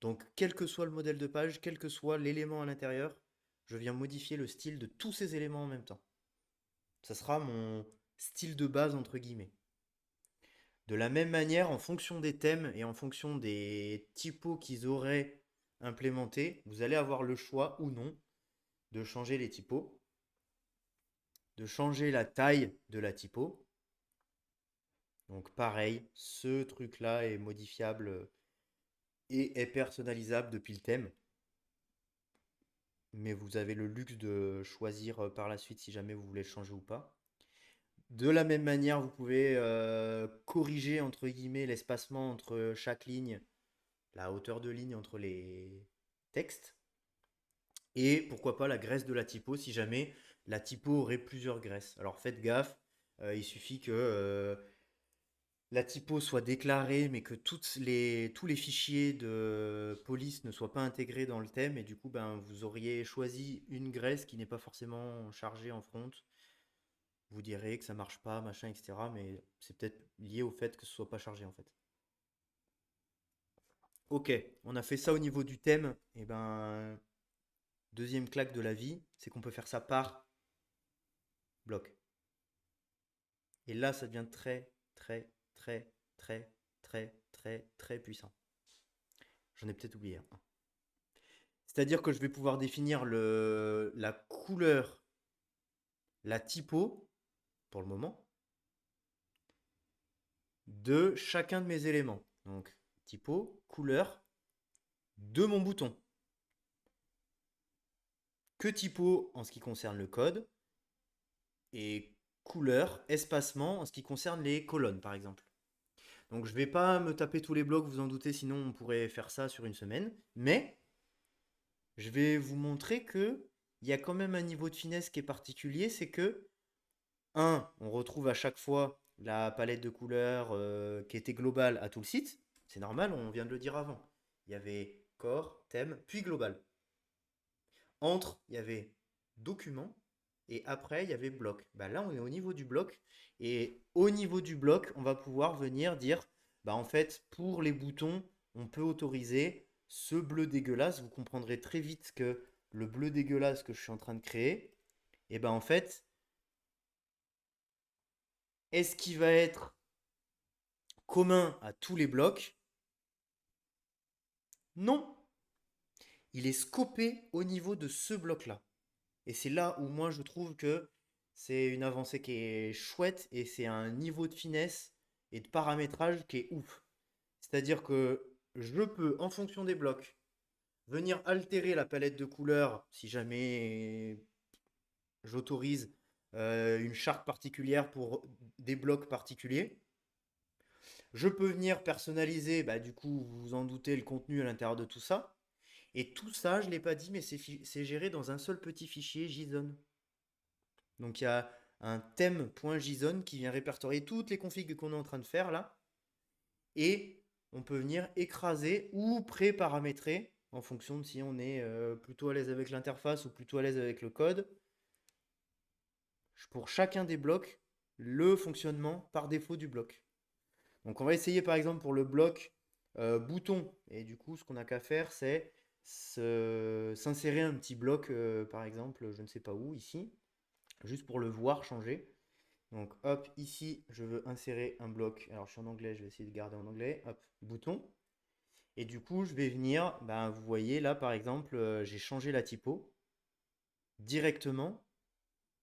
Speaker 1: Donc quel que soit le modèle de page, quel que soit l'élément à l'intérieur, je viens modifier le style de tous ces éléments en même temps. Ça sera mon style de base entre guillemets. De la même manière, en fonction des thèmes et en fonction des typos qu'ils auraient implémentés, vous allez avoir le choix ou non de changer les typos, de changer la taille de la typo. Donc pareil, ce truc-là est modifiable et est personnalisable depuis le thème. Mais vous avez le luxe de choisir par la suite si jamais vous voulez le changer ou pas. De la même manière, vous pouvez corriger entre guillemets l'espacement entre chaque ligne, la hauteur de ligne entre les textes. Et pourquoi pas la graisse de la typo si jamais la typo aurait plusieurs graisses. Alors faites gaffe, il suffit que la typo soit déclarée, mais que tous les fichiers de police ne soient pas intégrés dans le thème, et du coup, ben, vous auriez choisi une graisse qui n'est pas forcément chargée en front. Vous direz que ça marche pas, machin, etc. Mais c'est peut-être lié au fait que ce soit pas chargé en fait. Ok, on a fait ça au niveau du thème. Et ben, deuxième claque de la vie, c'est qu'on peut faire ça par bloc. Et là, ça devient très, très, très, très, très, très, très puissant. J'en ai peut-être oublié un. C'est-à-dire que je vais pouvoir définir la couleur, la typo, pour le moment, de chacun de mes éléments. Donc, typo, couleur de mon bouton. Que typo en ce qui concerne le code, et couleur, espacement en ce qui concerne les colonnes, par exemple. Donc, je ne vais pas me taper tous les blocs, vous en doutez, sinon on pourrait faire ça sur une semaine. Mais je vais vous montrer que il y a quand même un niveau de finesse qui est particulier, c'est que on retrouve à chaque fois la palette de couleurs qui était globale à tout le site. C'est normal, on vient de le dire avant. Il y avait corps, thème, puis global. Entre, il y avait document, et après, il y avait bloc. Bah là, on est au niveau du bloc, et au niveau du bloc, on va pouvoir venir dire, bah en fait, pour les boutons, on peut autoriser ce bleu dégueulasse. Vous comprendrez très vite que le bleu dégueulasse que je suis en train de créer, et ben en fait, est-ce qu'il va être commun à tous les blocs? Non, il est scopé au niveau de ce bloc-là. Et c'est là où moi je trouve que c'est une avancée qui est chouette et c'est un niveau de finesse et de paramétrage qui est ouf. C'est-à-dire que je peux, en fonction des blocs, venir altérer la palette de couleurs si jamais j'autorise une charte particulière pour des blocs particuliers. Je peux venir personnaliser, bah, du coup, vous vous en doutez, le contenu à l'intérieur de tout ça. Et tout ça, je ne l'ai pas dit, mais c'est géré dans un seul petit fichier JSON. Donc il y a un thème.json qui vient répertorier toutes les configs qu'on est en train de faire là. Et on peut venir écraser ou pré-paramétrer en fonction de si on est plutôt à l'aise avec l'interface ou plutôt à l'aise avec le code. Pour chacun des blocs, le fonctionnement par défaut du bloc. Donc on va essayer par exemple pour le bloc bouton. Et du coup, ce qu'on n'a qu'à faire, c'est s'insérer un petit bloc, par exemple, je ne sais pas où, ici, juste pour le voir changer. Donc hop, ici, je veux insérer un bloc. Alors je suis en anglais, je vais essayer de garder en anglais. Hop, bouton. Et du coup, je vais venir, ben, vous voyez là par exemple, j'ai changé la typo directement.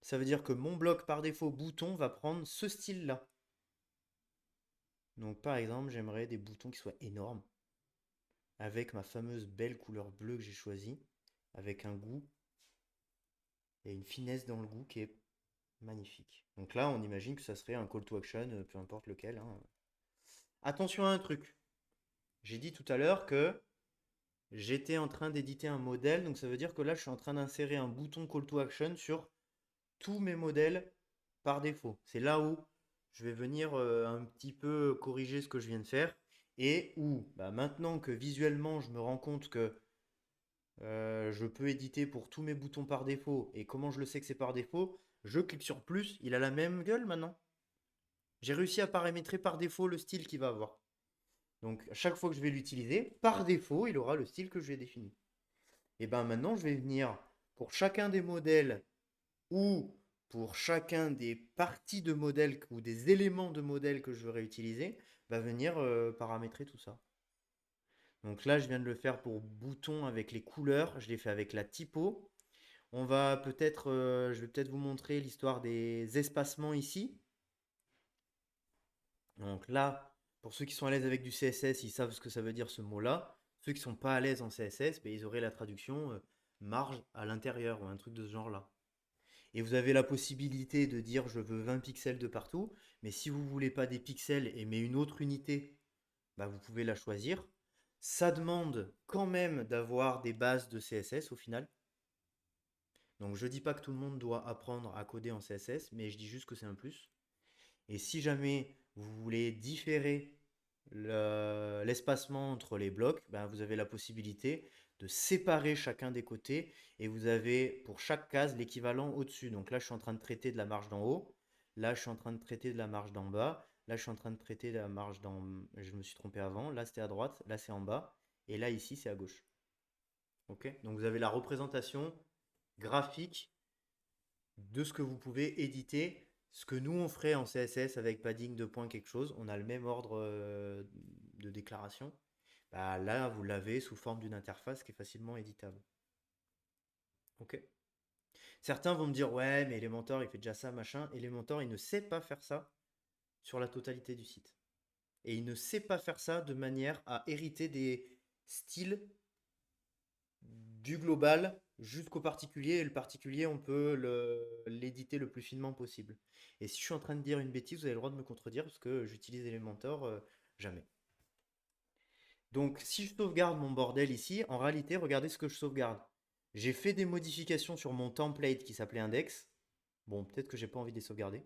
Speaker 1: Ça veut dire que mon bloc par défaut bouton va prendre ce style-là. Donc par exemple, j'aimerais des boutons qui soient énormes avec ma fameuse belle couleur bleue que j'ai choisie. avec un goût et une finesse dans le goût qui est magnifique. Donc là, on imagine que ça serait un call to action, peu importe lequel, hein. Attention à un truc. J'ai dit tout à l'heure que j'étais en train d'éditer un modèle, donc ça veut dire que là, je suis en train d'insérer un bouton call to action sur tous mes modèles par défaut. C'est là où je vais venir un petit peu corriger ce que je viens de faire et où bah, maintenant que visuellement je me rends compte que je peux éditer pour tous mes boutons par défaut et comment je le sais que c'est par défaut, je clique sur plus, il a la même gueule maintenant. J'ai réussi à paramétrer par défaut le style qu'il va avoir. Donc à chaque fois que je vais l'utiliser, par défaut, il aura le style que je vais définir. Et ben maintenant, je vais venir pour chacun des modèles ou pour chacun des parties de modèle ou des éléments de modèle que je vais réutiliser, va venir paramétrer tout ça. Donc là, je viens de le faire pour bouton avec les couleurs, je l'ai fait avec la typo. On va peut-être, je vais peut-être vous montrer l'histoire des espacements ici. Donc là, pour ceux qui sont à l'aise avec du CSS, ils savent ce que ça veut dire ce mot-là. Ceux qui ne sont pas à l'aise en CSS, ben, ils auraient la traduction marge à l'intérieur ou un truc de ce genre-là. Et vous avez la possibilité de dire je veux 20 pixels de partout, mais si vous ne voulez pas des pixels et mais une autre unité, bah vous pouvez la choisir. Ça demande quand même d'avoir des bases de CSS au final. Donc je ne dis pas que tout le monde doit apprendre à coder en CSS, mais je dis juste que c'est un plus. Et si jamais vous voulez différer l'espacement entre les blocs, ben vous avez la possibilité de séparer chacun des côtés et vous avez pour chaque case l'équivalent au-dessus. Donc là, je suis en train de traiter de la marge d'en haut. Là, je suis en train de traiter de la marge d'en bas. Là, je suis en train de traiter de la marge d'en... Je me suis trompé avant. Là, c'était à droite. Là, c'est en bas. Et là, ici, c'est à gauche. Ok. Donc vous avez la représentation graphique de ce que vous pouvez éditer. Ce que nous, on ferait en CSS avec padding, deux points, quelque chose, on a le même ordre de déclaration. Bah, là, vous l'avez sous forme d'une interface qui est facilement éditable. Ok. Certains vont me dire, ouais, mais Elementor, il fait déjà ça, machin. Elementor, il ne sait pas faire ça sur la totalité du site. Et il ne sait pas faire ça de manière à hériter des styles du global jusqu'au particulier. Et le particulier, on peut l'éditer le plus finement possible. Et si je suis en train de dire une bêtise, vous avez le droit de me contredire parce que j'utilise Elementor jamais. Donc, si je sauvegarde mon bordel ici, en réalité, regardez ce que je sauvegarde. J'ai fait des modifications sur mon template qui s'appelait index. Bon, peut-être que j'ai pas envie de les sauvegarder.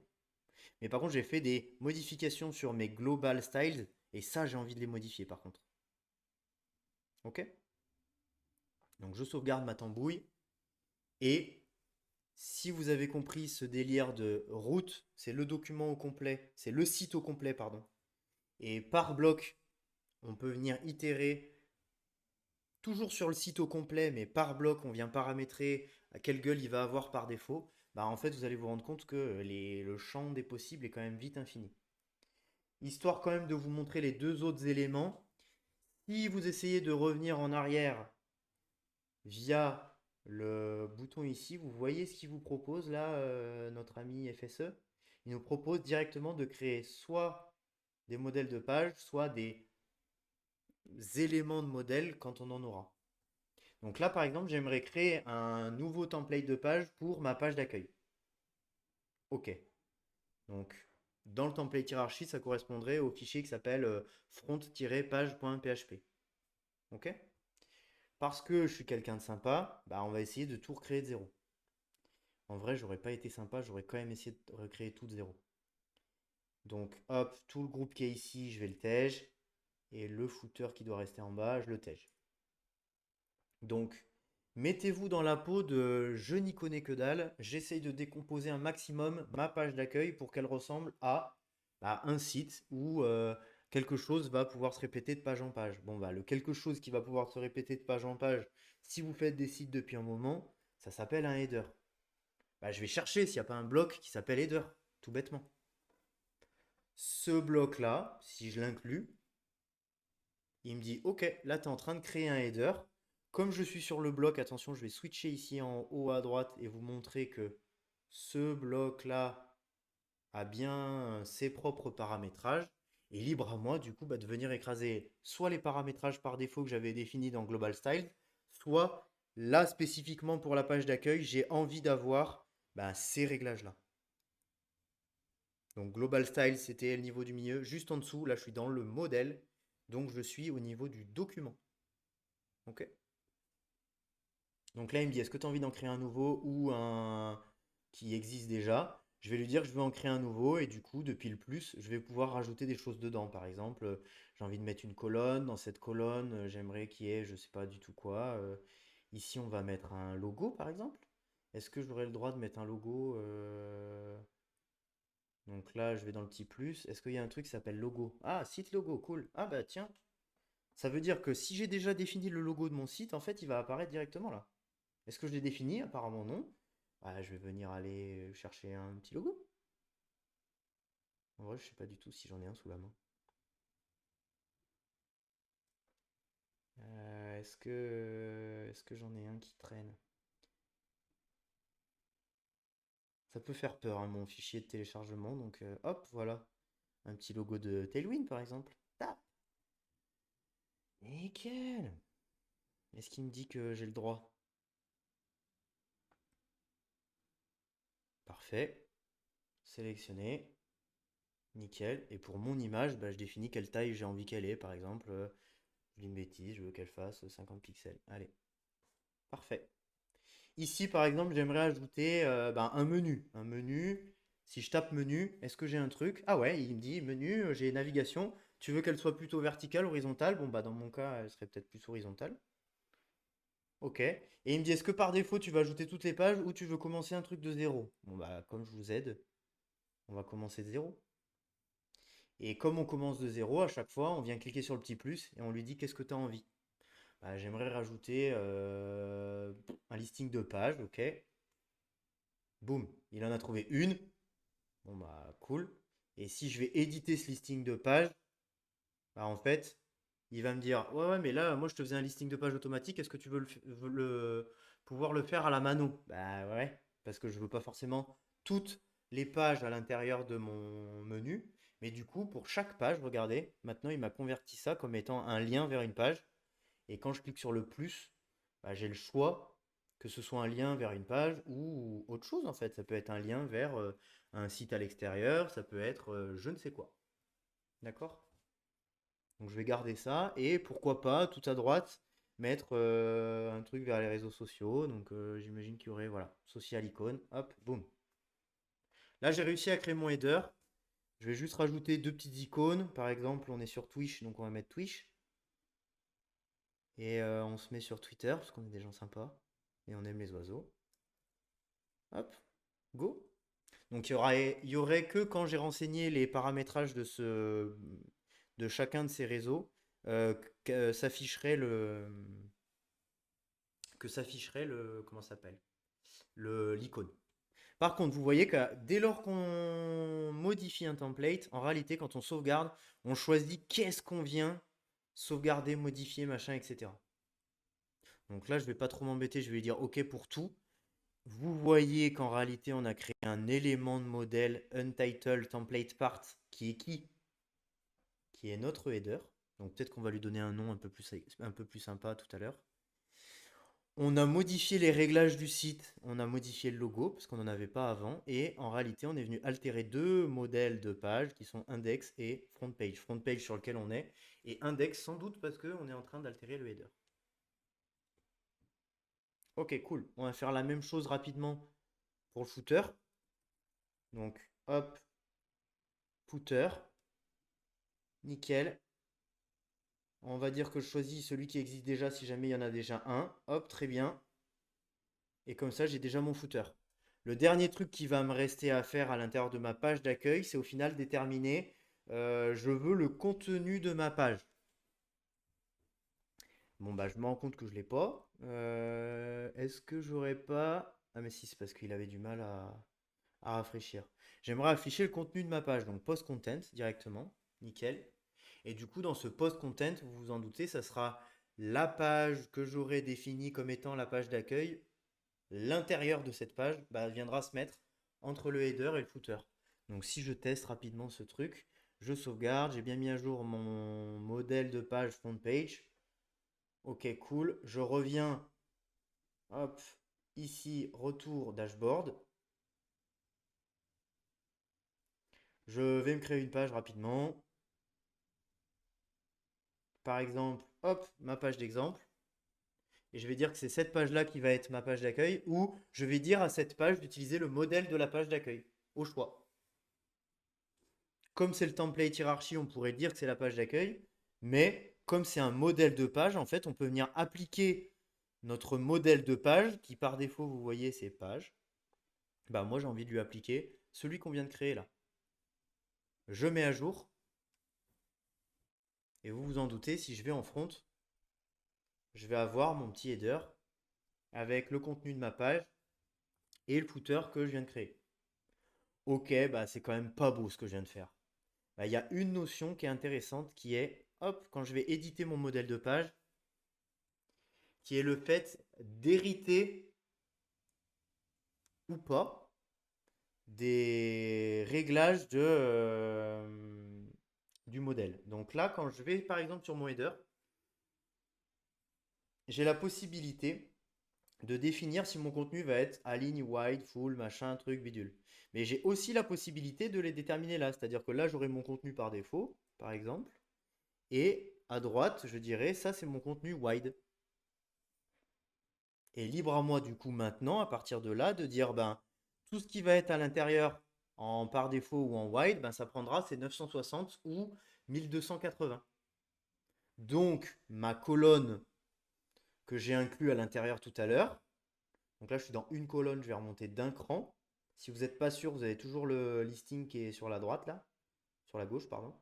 Speaker 1: Mais par contre, j'ai fait des modifications sur mes global styles. Et ça, j'ai envie de les modifier par contre. Ok. Donc, je sauvegarde ma tambouille. Et si vous avez compris ce délire de route, c'est le document au complet, c'est le site au complet, pardon. Et par bloc, on peut venir itérer toujours sur le site au complet, mais par bloc, on vient paramétrer à quelle gueule il va avoir par défaut. Bah, en fait, vous allez vous rendre compte que le champ des possibles est quand même vite infini. Histoire quand même de vous montrer les deux autres éléments. Si vous essayez de revenir en arrière via le bouton ici, vous voyez ce qu'il vous propose là, notre ami FSE. Il nous propose directement de créer soit des modèles de page, soit des éléments de modèle quand on en aura. Donc là, par exemple, j'aimerais créer un nouveau template de page pour ma page d'accueil. OK. Donc, dans le template hiérarchie, ça correspondrait au fichier qui s'appelle front-page.php. OK. Parce que je suis quelqu'un de sympa, bah, on va essayer de tout recréer de zéro. En vrai, j'aurais pas été sympa, j'aurais quand même essayé de recréer tout de zéro. Donc, hop, tout le groupe qui est ici, je vais le tège. Et le footer qui doit rester en bas, je le tège. Donc, mettez-vous dans la peau de je n'y connais que dalle. J'essaye de décomposer un maximum ma page d'accueil pour qu'elle ressemble à un site où quelque chose va pouvoir se répéter de page en page. Bon, bah, le quelque chose qui va pouvoir se répéter de page en page, si vous faites des sites depuis un moment, ça s'appelle un header. Bah, je vais chercher s'il n'y a pas un bloc qui s'appelle header, tout bêtement. Ce bloc-là, si je l'inclus, il me dit, OK, là, tu es en train de créer un header. Comme je suis sur le bloc, attention, je vais switcher ici en haut à droite et vous montrer que ce bloc-là a bien ses propres paramétrages. Et libre à moi, du coup, de venir écraser soit les paramétrages par défaut que j'avais définis dans Global Style, soit Là, spécifiquement pour la page d'accueil, j'ai envie d'avoir ces réglages-là. Donc Global Style, c'était le niveau du milieu. Juste en dessous, là, je suis dans le modèle. Donc je suis au niveau du document. OK? Donc là, il me dit, est-ce que tu as envie d'en créer un nouveau ou un qui existe déjà? Je vais lui dire que je veux en créer un nouveau et du coup, depuis le plus, je vais pouvoir rajouter des choses dedans. Par exemple, j'ai envie de mettre une colonne. Dans cette colonne, j'aimerais qu'il y ait, je sais pas du tout quoi. Ici, on va mettre un logo, par exemple. Est-ce que j'aurais le droit de mettre un logo Donc là, je vais dans le petit plus. Est-ce qu'il y a un truc qui s'appelle logo? Ah, site logo, cool. Ah bah tiens, ça veut dire que si j'ai déjà défini le logo de mon site, en fait, il va apparaître directement là. Est-ce que je l'ai défini? Apparemment non. Ah, je vais venir aller chercher un petit logo. En vrai, je sais pas du tout si j'en ai un sous la main. Est-ce que j'en ai un qui traîne? Ça peut faire peur, hein, mon fichier de téléchargement. Donc hop, voilà. Un petit logo de Tailwind par exemple. Tap. Nickel. Est-ce qu'il me dit que j'ai le droit? Parfait. Sélectionner. Nickel. Et pour mon image, je définis quelle taille j'ai envie qu'elle ait. Par exemple, je dis une bêtise, je veux qu'elle fasse 50 pixels. Allez, parfait. Ici, par exemple, j'aimerais ajouter un menu. Un menu. Si je tape menu, est-ce que j'ai un truc? Ah ouais, il me dit menu, j'ai navigation. Tu veux qu'elle soit plutôt verticale, horizontale? Bon, dans mon cas, elle serait peut-être plus horizontale. Ok. Et il me dit, est-ce que par défaut, tu vas ajouter toutes les pages ou tu veux commencer un truc de zéro? Bon, comme je vous aide, on va commencer de zéro. Et comme on commence de zéro, à chaque fois, on vient cliquer sur le petit plus et on lui dit qu'est-ce que tu as envie. J'aimerais rajouter un listing de pages, ok. Boum, il en a trouvé une. Bon cool. Et si je vais éditer ce listing de pages, en fait, il va me dire ouais ouais mais là moi je te faisais un listing de pages automatique, est-ce que tu veux pouvoir le faire à la mano? Bah ouais, parce que je veux pas forcément toutes les pages à l'intérieur de mon menu, mais du coup pour chaque page, regardez, maintenant il m'a converti ça comme étant un lien vers une page. Et quand je clique sur le plus, j'ai le choix que ce soit un lien vers une page ou autre chose en fait. Ça peut être un lien vers un site à l'extérieur, ça peut être je ne sais quoi. D'accord? Donc je vais garder ça et pourquoi pas tout à droite mettre un truc vers les réseaux sociaux. Donc j'imagine qu'il y aurait voilà, social icône, hop, boum. Là j'ai réussi à créer mon header. Je vais juste rajouter deux petites icônes. Par exemple, on est sur Twitch, donc on va mettre Twitch. Et on se met sur Twitter parce qu'on est des gens sympas et on aime les oiseaux. Hop, go. Donc il y aurait que quand j'ai renseigné les paramétrages de chacun de ces réseaux que s'afficherait le comment ça s'appelle l'icône. Par contre, vous voyez que dès lors qu'on modifie un template, en réalité, quand on sauvegarde, on choisit qu'est-ce qu'on vient sauvegarder, modifier, machin, etc. Donc là, je vais pas trop m'embêter, je vais dire OK pour tout. Vous voyez qu'en réalité, on a créé un élément de modèle Untitled Template Part qui est qui? Qui est notre header. Donc peut-être qu'on va lui donner un nom un peu plus sympa tout à l'heure. On a modifié les réglages du site, on a modifié le logo parce qu'on n'en avait pas avant. Et en réalité, on est venu altérer deux modèles de page qui sont index et front page. Front page sur lequel on est et index sans doute parce qu'on est en train d'altérer le header. Ok, cool. On va faire la même chose rapidement pour le footer. Donc, hop, footer. Nickel. On va dire que je choisis celui qui existe déjà si jamais il y en a déjà un. Hop, très bien. Et comme ça, j'ai déjà mon footer. Le dernier truc qui va me rester à faire à l'intérieur de ma page d'accueil, c'est au final déterminer, je veux le contenu de ma page. Bon, je me rends compte que je ne l'ai pas. Est-ce que j'aurais pas... Ah mais si, c'est parce qu'il avait du mal à rafraîchir. J'aimerais afficher le contenu de ma page, donc post content directement. Nickel. Et du coup, dans ce post content, vous vous en doutez, ça sera la page que j'aurai définie comme étant la page d'accueil. L'intérieur de cette page viendra se mettre entre le header et le footer. Donc si je teste rapidement ce truc, je sauvegarde, j'ai bien mis à jour mon modèle de page front page. Ok, cool. Je reviens Hop, ici, retour dashboard. Je vais me créer une page rapidement. Par exemple, hop, ma page d'exemple. Et je vais dire que c'est cette page-là qui va être ma page d'accueil, ou je vais dire à cette page d'utiliser le modèle de la page d'accueil, au choix. Comme c'est le template hiérarchie, on pourrait dire que c'est la page d'accueil, mais comme c'est un modèle de page, en fait, on peut venir appliquer notre modèle de page, qui par défaut, vous voyez, c'est page. Bah, moi, j'ai envie de lui appliquer celui qu'on vient de créer là. Je mets à jour, et vous vous en doutez, si je vais en front, je vais avoir mon petit header avec le contenu de ma page et le footer que je viens de créer. Ok, bah c'est quand même pas beau ce que je viens de faire. Bah, il y a une notion qui est intéressante qui est, hop, quand je vais éditer mon modèle de page, qui est le fait d'hériter ou pas des réglages du modèle. Donc là, quand je vais par exemple sur mon header, j'ai la possibilité de définir si mon contenu va être align, wide, full, machin, truc, bidule. Mais j'ai aussi la possibilité de les déterminer là. C'est-à-dire que là, j'aurai mon contenu par défaut, par exemple. Et à droite, je dirais, ça c'est mon contenu wide. Et libre à moi du coup maintenant, à partir de là, de dire, ben, tout ce qui va être à l'intérieur en par défaut ou en wide, ben, ça prendra ces 960 ou 1280. Donc, ma colonne que j'ai inclus à l'intérieur tout à l'heure, donc là je suis dans une colonne, je vais remonter d'un cran. Si vous n'êtes pas sûr, vous avez toujours le listing qui est sur la droite là, sur la gauche, pardon.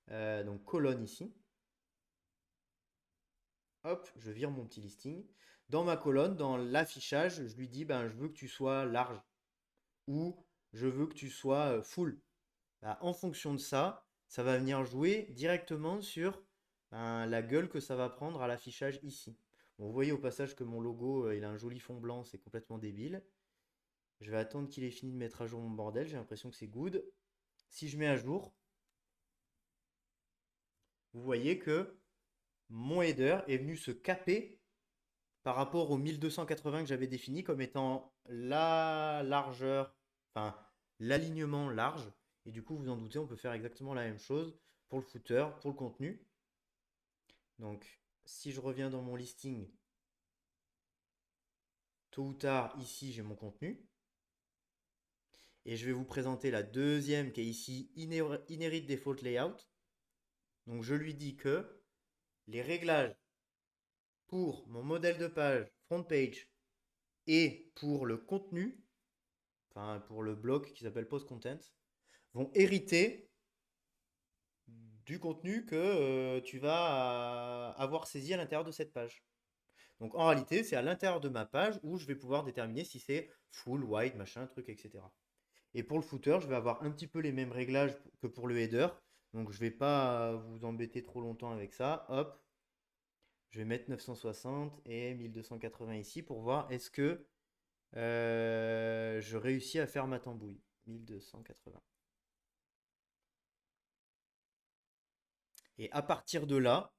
Speaker 1: Donc colonne ici. Hop, je vire mon petit listing. Dans ma colonne, dans l'affichage, je lui dis, ben, je veux que tu sois large ou je veux que tu sois full. Ben, en fonction de ça, ça va venir jouer directement sur ben, la gueule que ça va prendre à l'affichage ici. Bon, vous voyez au passage que mon logo, il a un joli fond blanc, c'est complètement débile. Je vais attendre qu'il ait fini de mettre à jour mon bordel, j'ai l'impression que c'est good. Si je mets à jour, vous voyez que mon header est venu se caper par rapport aux 1280 que j'avais défini comme étant la largeur, enfin l'alignement large. Et du coup, vous en doutez, on peut faire exactement la même chose pour le footer, pour le contenu. Donc, si je reviens dans mon listing, tôt ou tard, ici, j'ai mon contenu. Et je vais vous présenter la deuxième qui est ici, Inherit Default Layout. Donc, je lui dis que les réglages pour mon modèle de page, front page, et pour le contenu, enfin pour le bloc qui s'appelle Post Content, vont hériter du contenu que tu vas avoir saisi à l'intérieur de cette page. Donc en réalité, c'est à l'intérieur de ma page où je vais pouvoir déterminer si c'est full, wide, machin, truc, etc. Et pour le footer, je vais avoir un petit peu les mêmes réglages que pour le header. Donc je ne vais pas vous embêter trop longtemps avec ça. Hop, je vais mettre 960 et 1280 ici pour voir est-ce que je réussis à faire ma tambouille. 1280. Et à partir de là,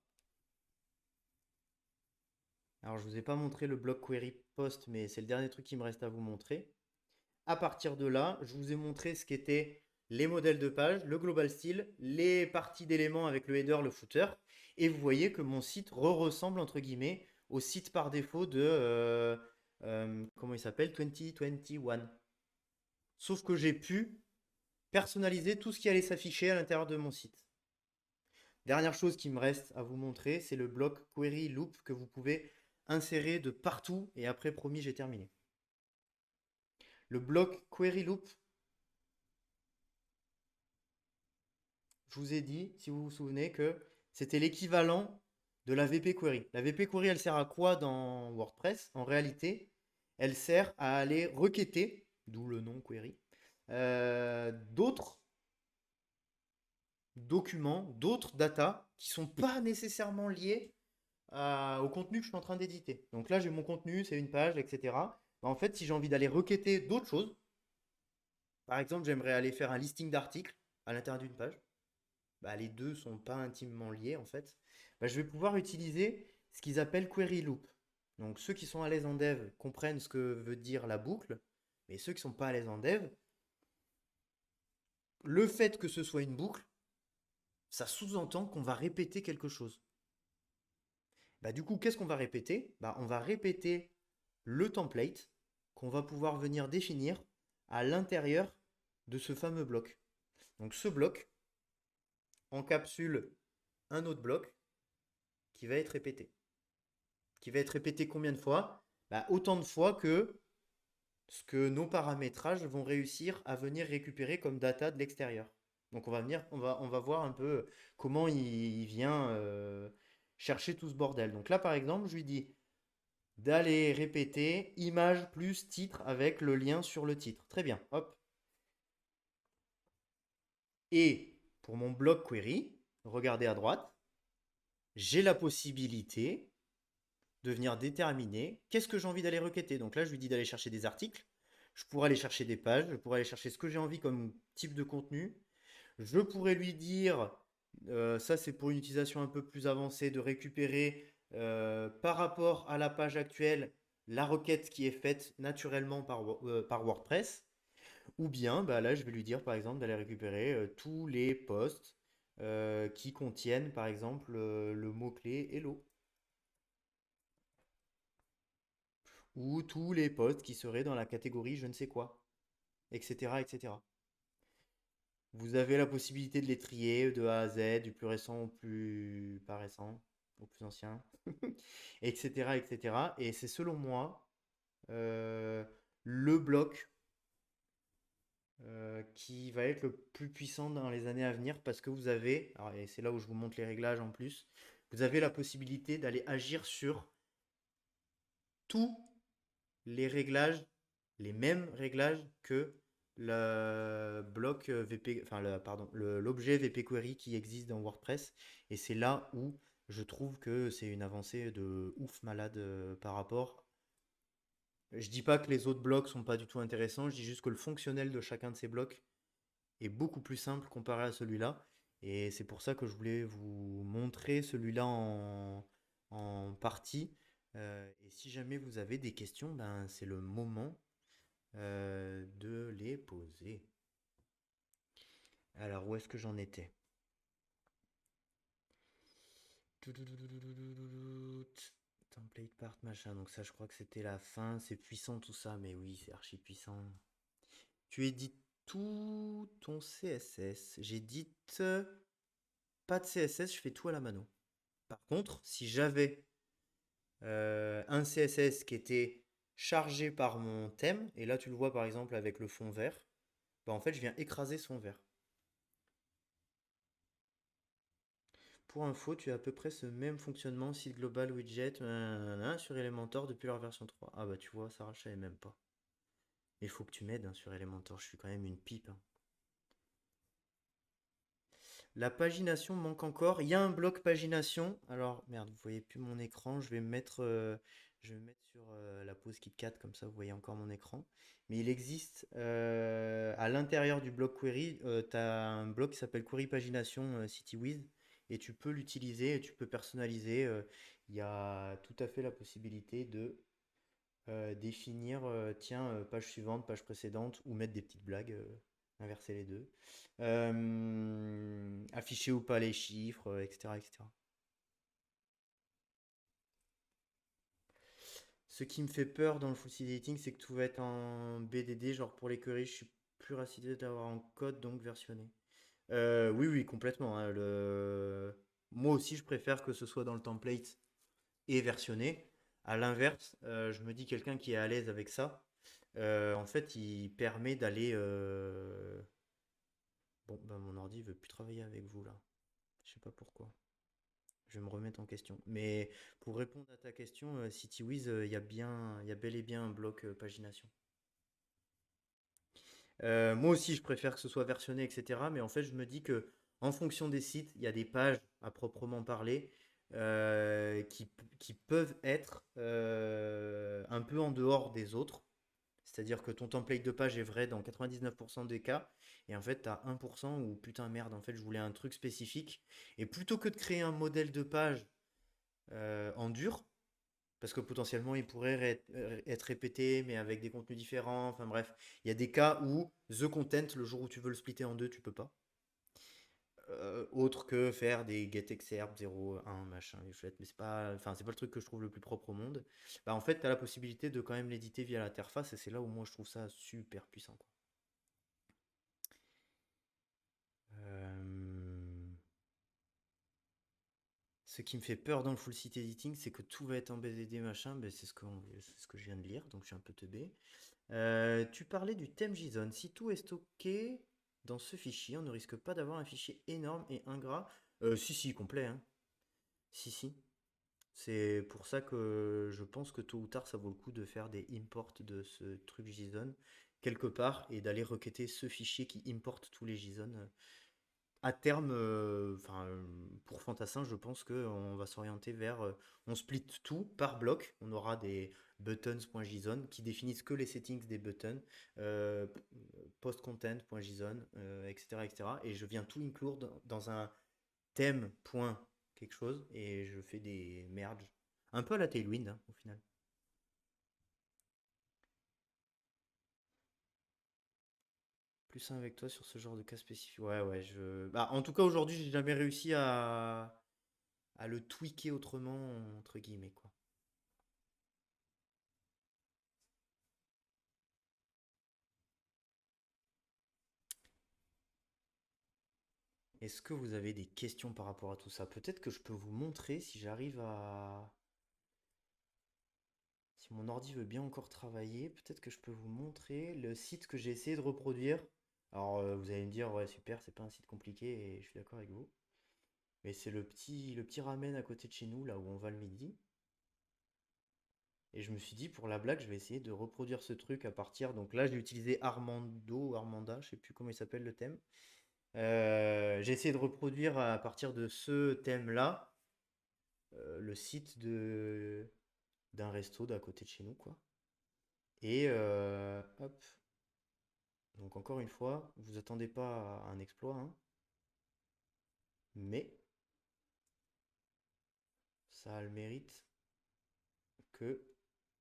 Speaker 1: alors je ne vous ai pas montré le bloc query post, mais c'est le dernier truc qui me reste à vous montrer. À partir de là, je vous ai montré ce qu'étaient les modèles de page, le global style, les parties d'éléments avec le header, le footer. Et vous voyez que mon site ressemble entre guillemets au site par défaut de comment il s'appelle 2021. Sauf que j'ai pu personnaliser tout ce qui allait s'afficher à l'intérieur de mon site. Dernière chose qui me reste à vous montrer, c'est le bloc query loop que vous pouvez insérer de partout. Et après, promis, j'ai terminé. Le bloc query loop, je vous ai dit, si vous vous souvenez, que c'était l'équivalent de la VP Query. La VP Query, elle sert à quoi dans WordPress? En réalité, elle sert à aller requêter, d'où le nom query, d'autres documents, d'autres data qui ne sont pas nécessairement liés au contenu que je suis en train d'éditer. Donc là, j'ai mon contenu, c'est une page, etc. Bah, en fait, si j'ai envie d'aller requêter d'autres choses, par exemple, j'aimerais aller faire un listing d'articles à l'intérieur d'une page, bah, les deux sont pas intimement liés en fait, bah, je vais pouvoir utiliser ce qu'ils appellent Query Loop. Donc ceux qui sont à l'aise en dev comprennent ce que veut dire la boucle, mais ceux qui sont pas à l'aise en dev, le fait que ce soit une boucle, ça sous-entend qu'on va répéter quelque chose. Bah, du coup, qu'est-ce qu'on va répéter? Bah, on va répéter le template qu'on va pouvoir venir définir à l'intérieur de ce fameux bloc. Donc ce bloc encapsule un autre bloc qui va être répété. Qui va être répété combien de fois? Bah, autant de fois que ce que nos paramétrages vont réussir à venir récupérer comme data de l'extérieur. Donc on va voir un peu comment il vient chercher tout ce bordel. Donc là, par exemple, je lui dis d'aller répéter image plus titre avec le lien sur le titre. Très bien, hop. Et pour mon bloc query, regardez à droite, j'ai la possibilité de venir déterminer qu'est-ce que j'ai envie d'aller requêter. Donc là, je lui dis d'aller chercher des articles. Je pourrais aller chercher des pages, je pourrais aller chercher ce que j'ai envie comme type de contenu. Je pourrais lui dire, ça c'est pour une utilisation un peu plus avancée, de récupérer par rapport à la page actuelle la requête qui est faite naturellement par WordPress. Ou bien, bah là, je vais lui dire par exemple d'aller récupérer tous les posts qui contiennent par exemple le mot-clé Hello. Ou tous les posts qui seraient dans la catégorie je ne sais quoi, etc., etc. Vous avez la possibilité de les trier de A à Z, du plus récent au plus pas récent, au plus ancien, etc., etc. Et c'est selon moi euh, le bloc qui va être le plus puissant dans les années à venir parce que vous avez, alors, et c'est là où je vous montre les réglages en plus, vous avez la possibilité d'aller agir sur tous les réglages, les mêmes réglages que le bloc VP, enfin pardon, l'objet VP Query qui existe dans WordPress. Et c'est là où je trouve que c'est une avancée de ouf malade par rapport. Je dis pas que les autres blocs sont pas du tout intéressants, je dis juste que le fonctionnel de chacun de ces blocs est beaucoup plus simple comparé à celui-là. Et c'est pour ça que je voulais vous montrer celui-là en partie. Et si jamais vous avez des questions, ben, c'est le moment de les poser. Alors, où est-ce que j'en étais? Template part, machin. Donc ça, je crois que c'était la fin. C'est puissant tout ça, mais oui, c'est archi puissant. Tu édites tout ton CSS. J'édite pas de CSS, je fais tout à la mano. Par contre, si j'avais un CSS qui était chargé par mon thème, et là tu le vois par exemple avec le fond vert, bah en fait je viens écraser ce fond vert. Pour info, tu as à peu près ce même fonctionnement site global widget sur Elementor depuis leur version 3. Ah bah tu vois, Sarah, je savais même pas. Il faut que tu m'aides hein, sur Elementor, je suis quand même une pipe, hein. La pagination manque encore. Il y a un bloc pagination. Alors, merde, vous voyez plus mon écran. Je vais me mettre sur la pause KitKat, comme ça vous voyez encore mon écran. Mais il existe à l'intérieur du bloc query, tu as un bloc qui s'appelle query pagination CityWiz et tu peux l'utiliser et tu peux personnaliser. Il y a tout à fait la possibilité de définir, tiens, page suivante, page précédente, ou mettre des petites blagues, inverser les deux. Afficher ou pas les chiffres, etc., etc. Ce qui me fait peur dans le full site editing, c'est que tout va être en BDD, genre pour les queries, je suis plus rassidé d'avoir en code, donc versionné. Oui, oui, complètement, hein, moi aussi, je préfère que ce soit dans le template et versionné. À l'inverse, je me dis quelqu'un qui est à l'aise avec ça, en fait, il permet d'aller. Bon, ben mon ordi veut plus travailler avec vous là. Je sais pas pourquoi. Je vais me remettre en question. Mais pour répondre à ta question, CityWiz, il y a bel et bien un bloc pagination. Moi aussi, je préfère que ce soit versionné, etc. Mais en fait, je me dis que en fonction des sites, il y a des pages à proprement parler qui peuvent être un peu en dehors des autres. C'est-à-dire que ton template de page est vrai dans 99% des cas, et en fait, tu as 1% où putain merde, en fait, je voulais un truc spécifique. Et plutôt que de créer un modèle de page en dur, Parce que potentiellement, il pourrait être répété, mais avec des contenus différents. Enfin bref, il y a des cas où the content, le jour où tu veux le splitter en deux, tu peux pas. Autre que faire des get excerpt 0, 1, machin, les chouettes. Mais c'est pas le truc que je trouve le plus propre au monde. Bah, en fait, tu as la possibilité de quand même l'éditer via l'interface, et c'est là où moi je trouve ça super puissant, quoi. Euh, Ce qui me fait peur dans le full site editing, c'est que tout va être en BZD machin. Ben, c'est ce que je viens de lire, donc je suis un peu teubé. Tu parlais du thème JSON. Si tout est stocké dans ce fichier, on ne risque pas d'avoir un fichier énorme et ingrat. Si, complet, hein. Si. C'est pour ça que je pense que tôt ou tard, ça vaut le coup de faire des imports de ce truc JSON quelque part et d'aller requêter ce fichier qui importe tous les JSON. À terme, pour Fantassin, je pense qu'on va s'orienter vers, on split tout par bloc. On aura des buttons.json qui définissent que les settings des buttons, euh, postcontent.json, etc., etc. Et je viens tout inclure dans un thème point quelque chose et je fais des merges. Un peu à la Tailwind, hein, au final. Plus un avec toi sur ce genre de cas spécifique. Ouais, Bah, en tout cas, aujourd'hui, j'ai jamais réussi à le tweaker autrement, entre guillemets, quoi. Est-ce que vous avez des questions par rapport à tout ça? Peut-être que je peux vous montrer si j'arrive à... Si mon ordi veut bien encore travailler, peut-être que je peux vous montrer le site que j'ai essayé de reproduire. Alors, vous allez me dire, ouais, super, c'est pas un site compliqué, et je suis d'accord avec vous. Mais c'est le petit ramen à côté de chez nous, là où on va le midi. Et je me suis dit, pour la blague, je vais essayer de reproduire ce truc à partir. Donc là, j'ai utilisé Armando ou Armanda, je sais plus comment il s'appelle le thème. J'ai essayé de reproduire à partir de ce thème-là le site d'un resto d'à côté de chez nous, quoi. Et hop. Donc encore une fois, vous attendez pas à un exploit, hein, mais ça a le mérite que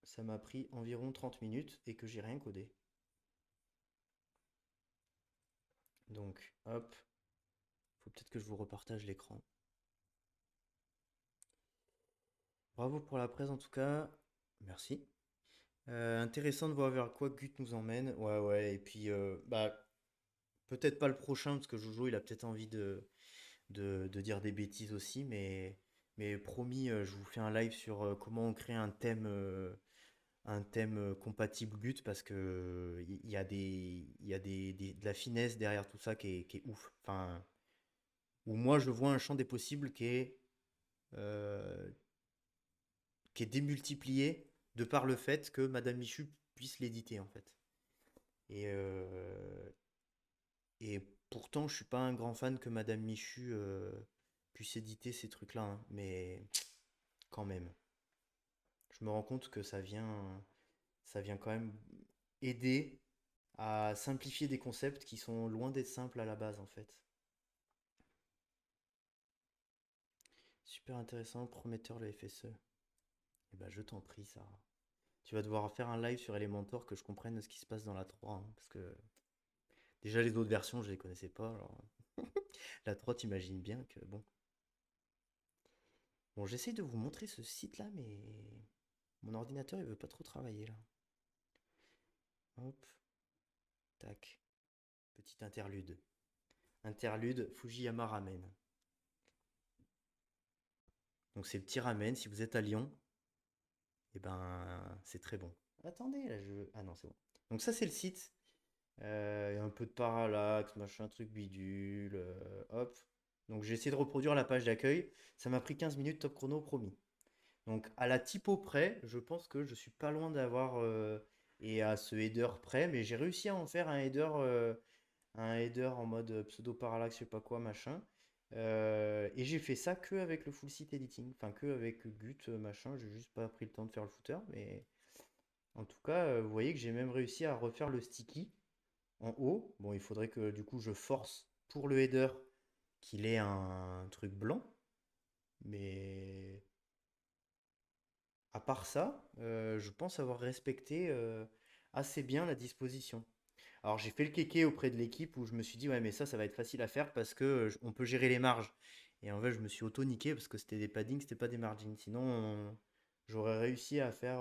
Speaker 1: ça m'a pris environ 30 minutes et que j'ai rien codé. Donc hop, faut peut-être que je vous repartage l'écran. Bravo pour la presse en tout cas. Merci. Intéressant de voir vers quoi Gut nous emmène. Ouais. Et puis, bah, peut-être pas le prochain, parce que Jojo, il a peut-être envie de dire des bêtises aussi, mais promis, je vous fais un live sur comment on crée un thème compatible Gut, parce que il y a de la finesse derrière tout ça qui est ouf. Enfin, où moi, je vois un champ des possibles euh, qui est démultiplié de par le fait que Madame Michu puisse l'éditer, en fait. Et, et pourtant, je suis pas un grand fan que Madame Michu puisse éditer ces trucs-là, hein, mais quand même. Je me rends compte que ça vient quand même aider à simplifier des concepts qui sont loin d'être simples à la base, en fait. Super intéressant, prometteur le FSE. Eh ben, je t'en prie, Sarah. Tu vas devoir faire un live sur Elementor que je comprenne ce qui se passe dans la 3, hein, parce que déjà les autres versions, je les connaissais pas. Alors, la 3, t'imagines bien que bon. Bon, j'essaie de vous montrer ce site-là, mais mon ordinateur, il veut pas trop travailler là. Hop, tac. Petit interlude. Interlude Fujiyama Ramen. Donc c'est le petit ramen. Si vous êtes à Lyon, et ben c'est très bon. Attendez, là je. Ah non, c'est bon. Donc ça c'est le site. Il y a un peu de parallaxe, machin, truc bidule. Hop. Donc j'ai essayé de reproduire la page d'accueil. Ça m'a pris 15 minutes top chrono promis. Donc à la typo près, je pense que je suis pas loin d'avoir et à ce header près, mais j'ai réussi à en faire un header en mode pseudo parallaxe, je sais pas quoi, machin. Et j'ai fait ça que avec le full site editing, enfin que avec Gut, machin. J'ai juste pas pris le temps de faire le footer, mais en tout cas, vous voyez que j'ai même réussi à refaire le sticky en haut. Bon, il faudrait que du coup je force pour le header qu'il ait un truc blanc, mais À part ça, je pense avoir respecté assez bien la disposition. Alors j'ai fait le kéké auprès de l'équipe où je me suis dit ouais mais ça va être facile à faire parce que on peut gérer les marges. Et en fait je me suis auto-niqué parce que c'était des paddings, c'était pas des margins. Sinon j'aurais réussi à faire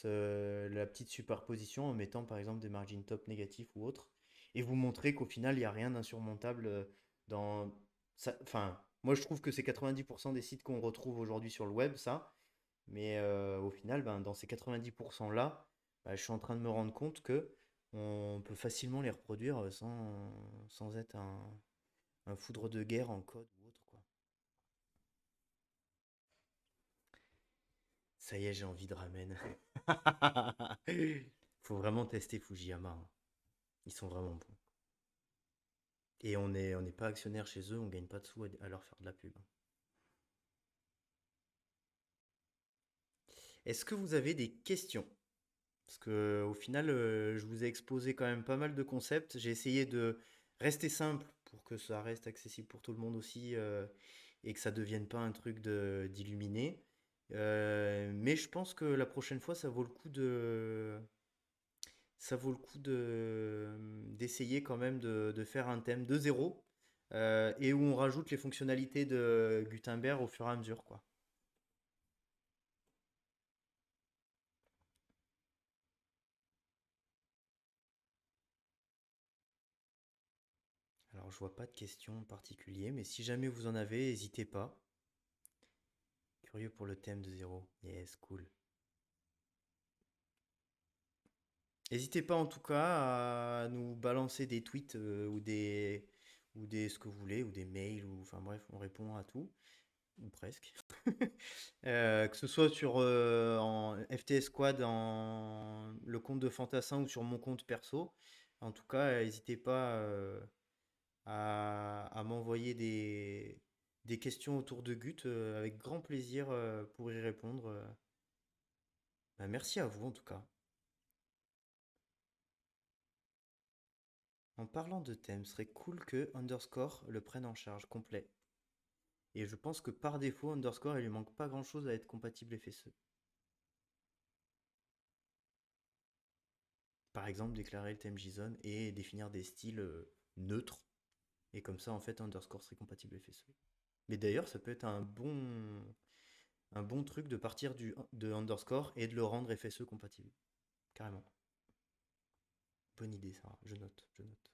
Speaker 1: la petite superposition en mettant par exemple des margins top négatifs ou autres. Et vous montrer qu'au final il n'y a rien d'insurmontable dans ça. Enfin moi je trouve que c'est 90% des sites qu'on retrouve aujourd'hui sur le web ça. Mais au final, ben, dans ces 90% là, je suis en train de me rendre compte que on peut facilement les reproduire sans être un foudre de guerre en code ou autre, quoi. Ça y est, j'ai envie de ramen. Faut vraiment tester Fujiyama, hein. Ils sont vraiment bons. Et on n'est pas actionnaire chez eux, on gagne pas de sous à leur faire de la pub, hein. Est-ce que vous avez des questions? Parce que au final, je vous ai exposé quand même pas mal de concepts. J'ai essayé de rester simple pour que ça reste accessible pour tout le monde aussi et que ça devienne pas un truc d'illuminé. Mais je pense que la prochaine fois, ça vaut le coup d'essayer quand même de faire un thème de zéro et où on rajoute les fonctionnalités de Gutenberg au fur et à mesure, quoi. Alors, je vois pas de questions en particulier, mais si jamais vous en avez, n'hésitez pas. Curieux pour le thème de zéro. Yes, cool. N'hésitez pas en tout cas à nous balancer des tweets ou des ce que vous voulez, ou des mails, ou enfin bref, on répond à tout, ou presque. Que ce soit en FTS Squad, le compte de Fantassin ou sur mon compte perso. En tout cas, n'hésitez pas à m'envoyer des questions autour de Gut avec grand plaisir pour y répondre. Bah, merci à vous en tout cas. En parlant de thème, serait cool que Underscore le prenne en charge complet. Et je pense que par défaut, Underscore, il lui manque pas grand chose à être compatible FSE. Par exemple, déclarer le thème JSON et définir des styles neutres. Et comme ça, en fait, Underscore serait compatible FSE. Mais d'ailleurs, ça peut être un bon truc de partir de Underscore et de le rendre FSE compatible. Carrément. Bonne idée, ça. Je note, je note.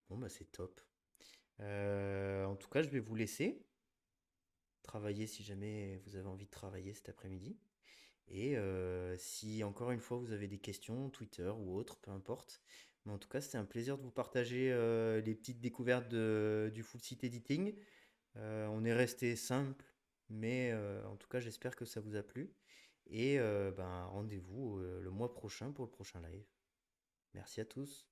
Speaker 1: Bon, bah c'est top. En tout cas, je vais vous laisser travailler si jamais vous avez envie de travailler cet après-midi. Et si encore une fois vous avez des questions, Twitter ou autre, peu importe. Mais en tout cas, c'était un plaisir de vous partager les petites découvertes du full site editing. On est resté simple, mais en tout cas, j'espère que ça vous a plu. Et ben, rendez-vous le mois prochain pour le prochain live. Merci à tous.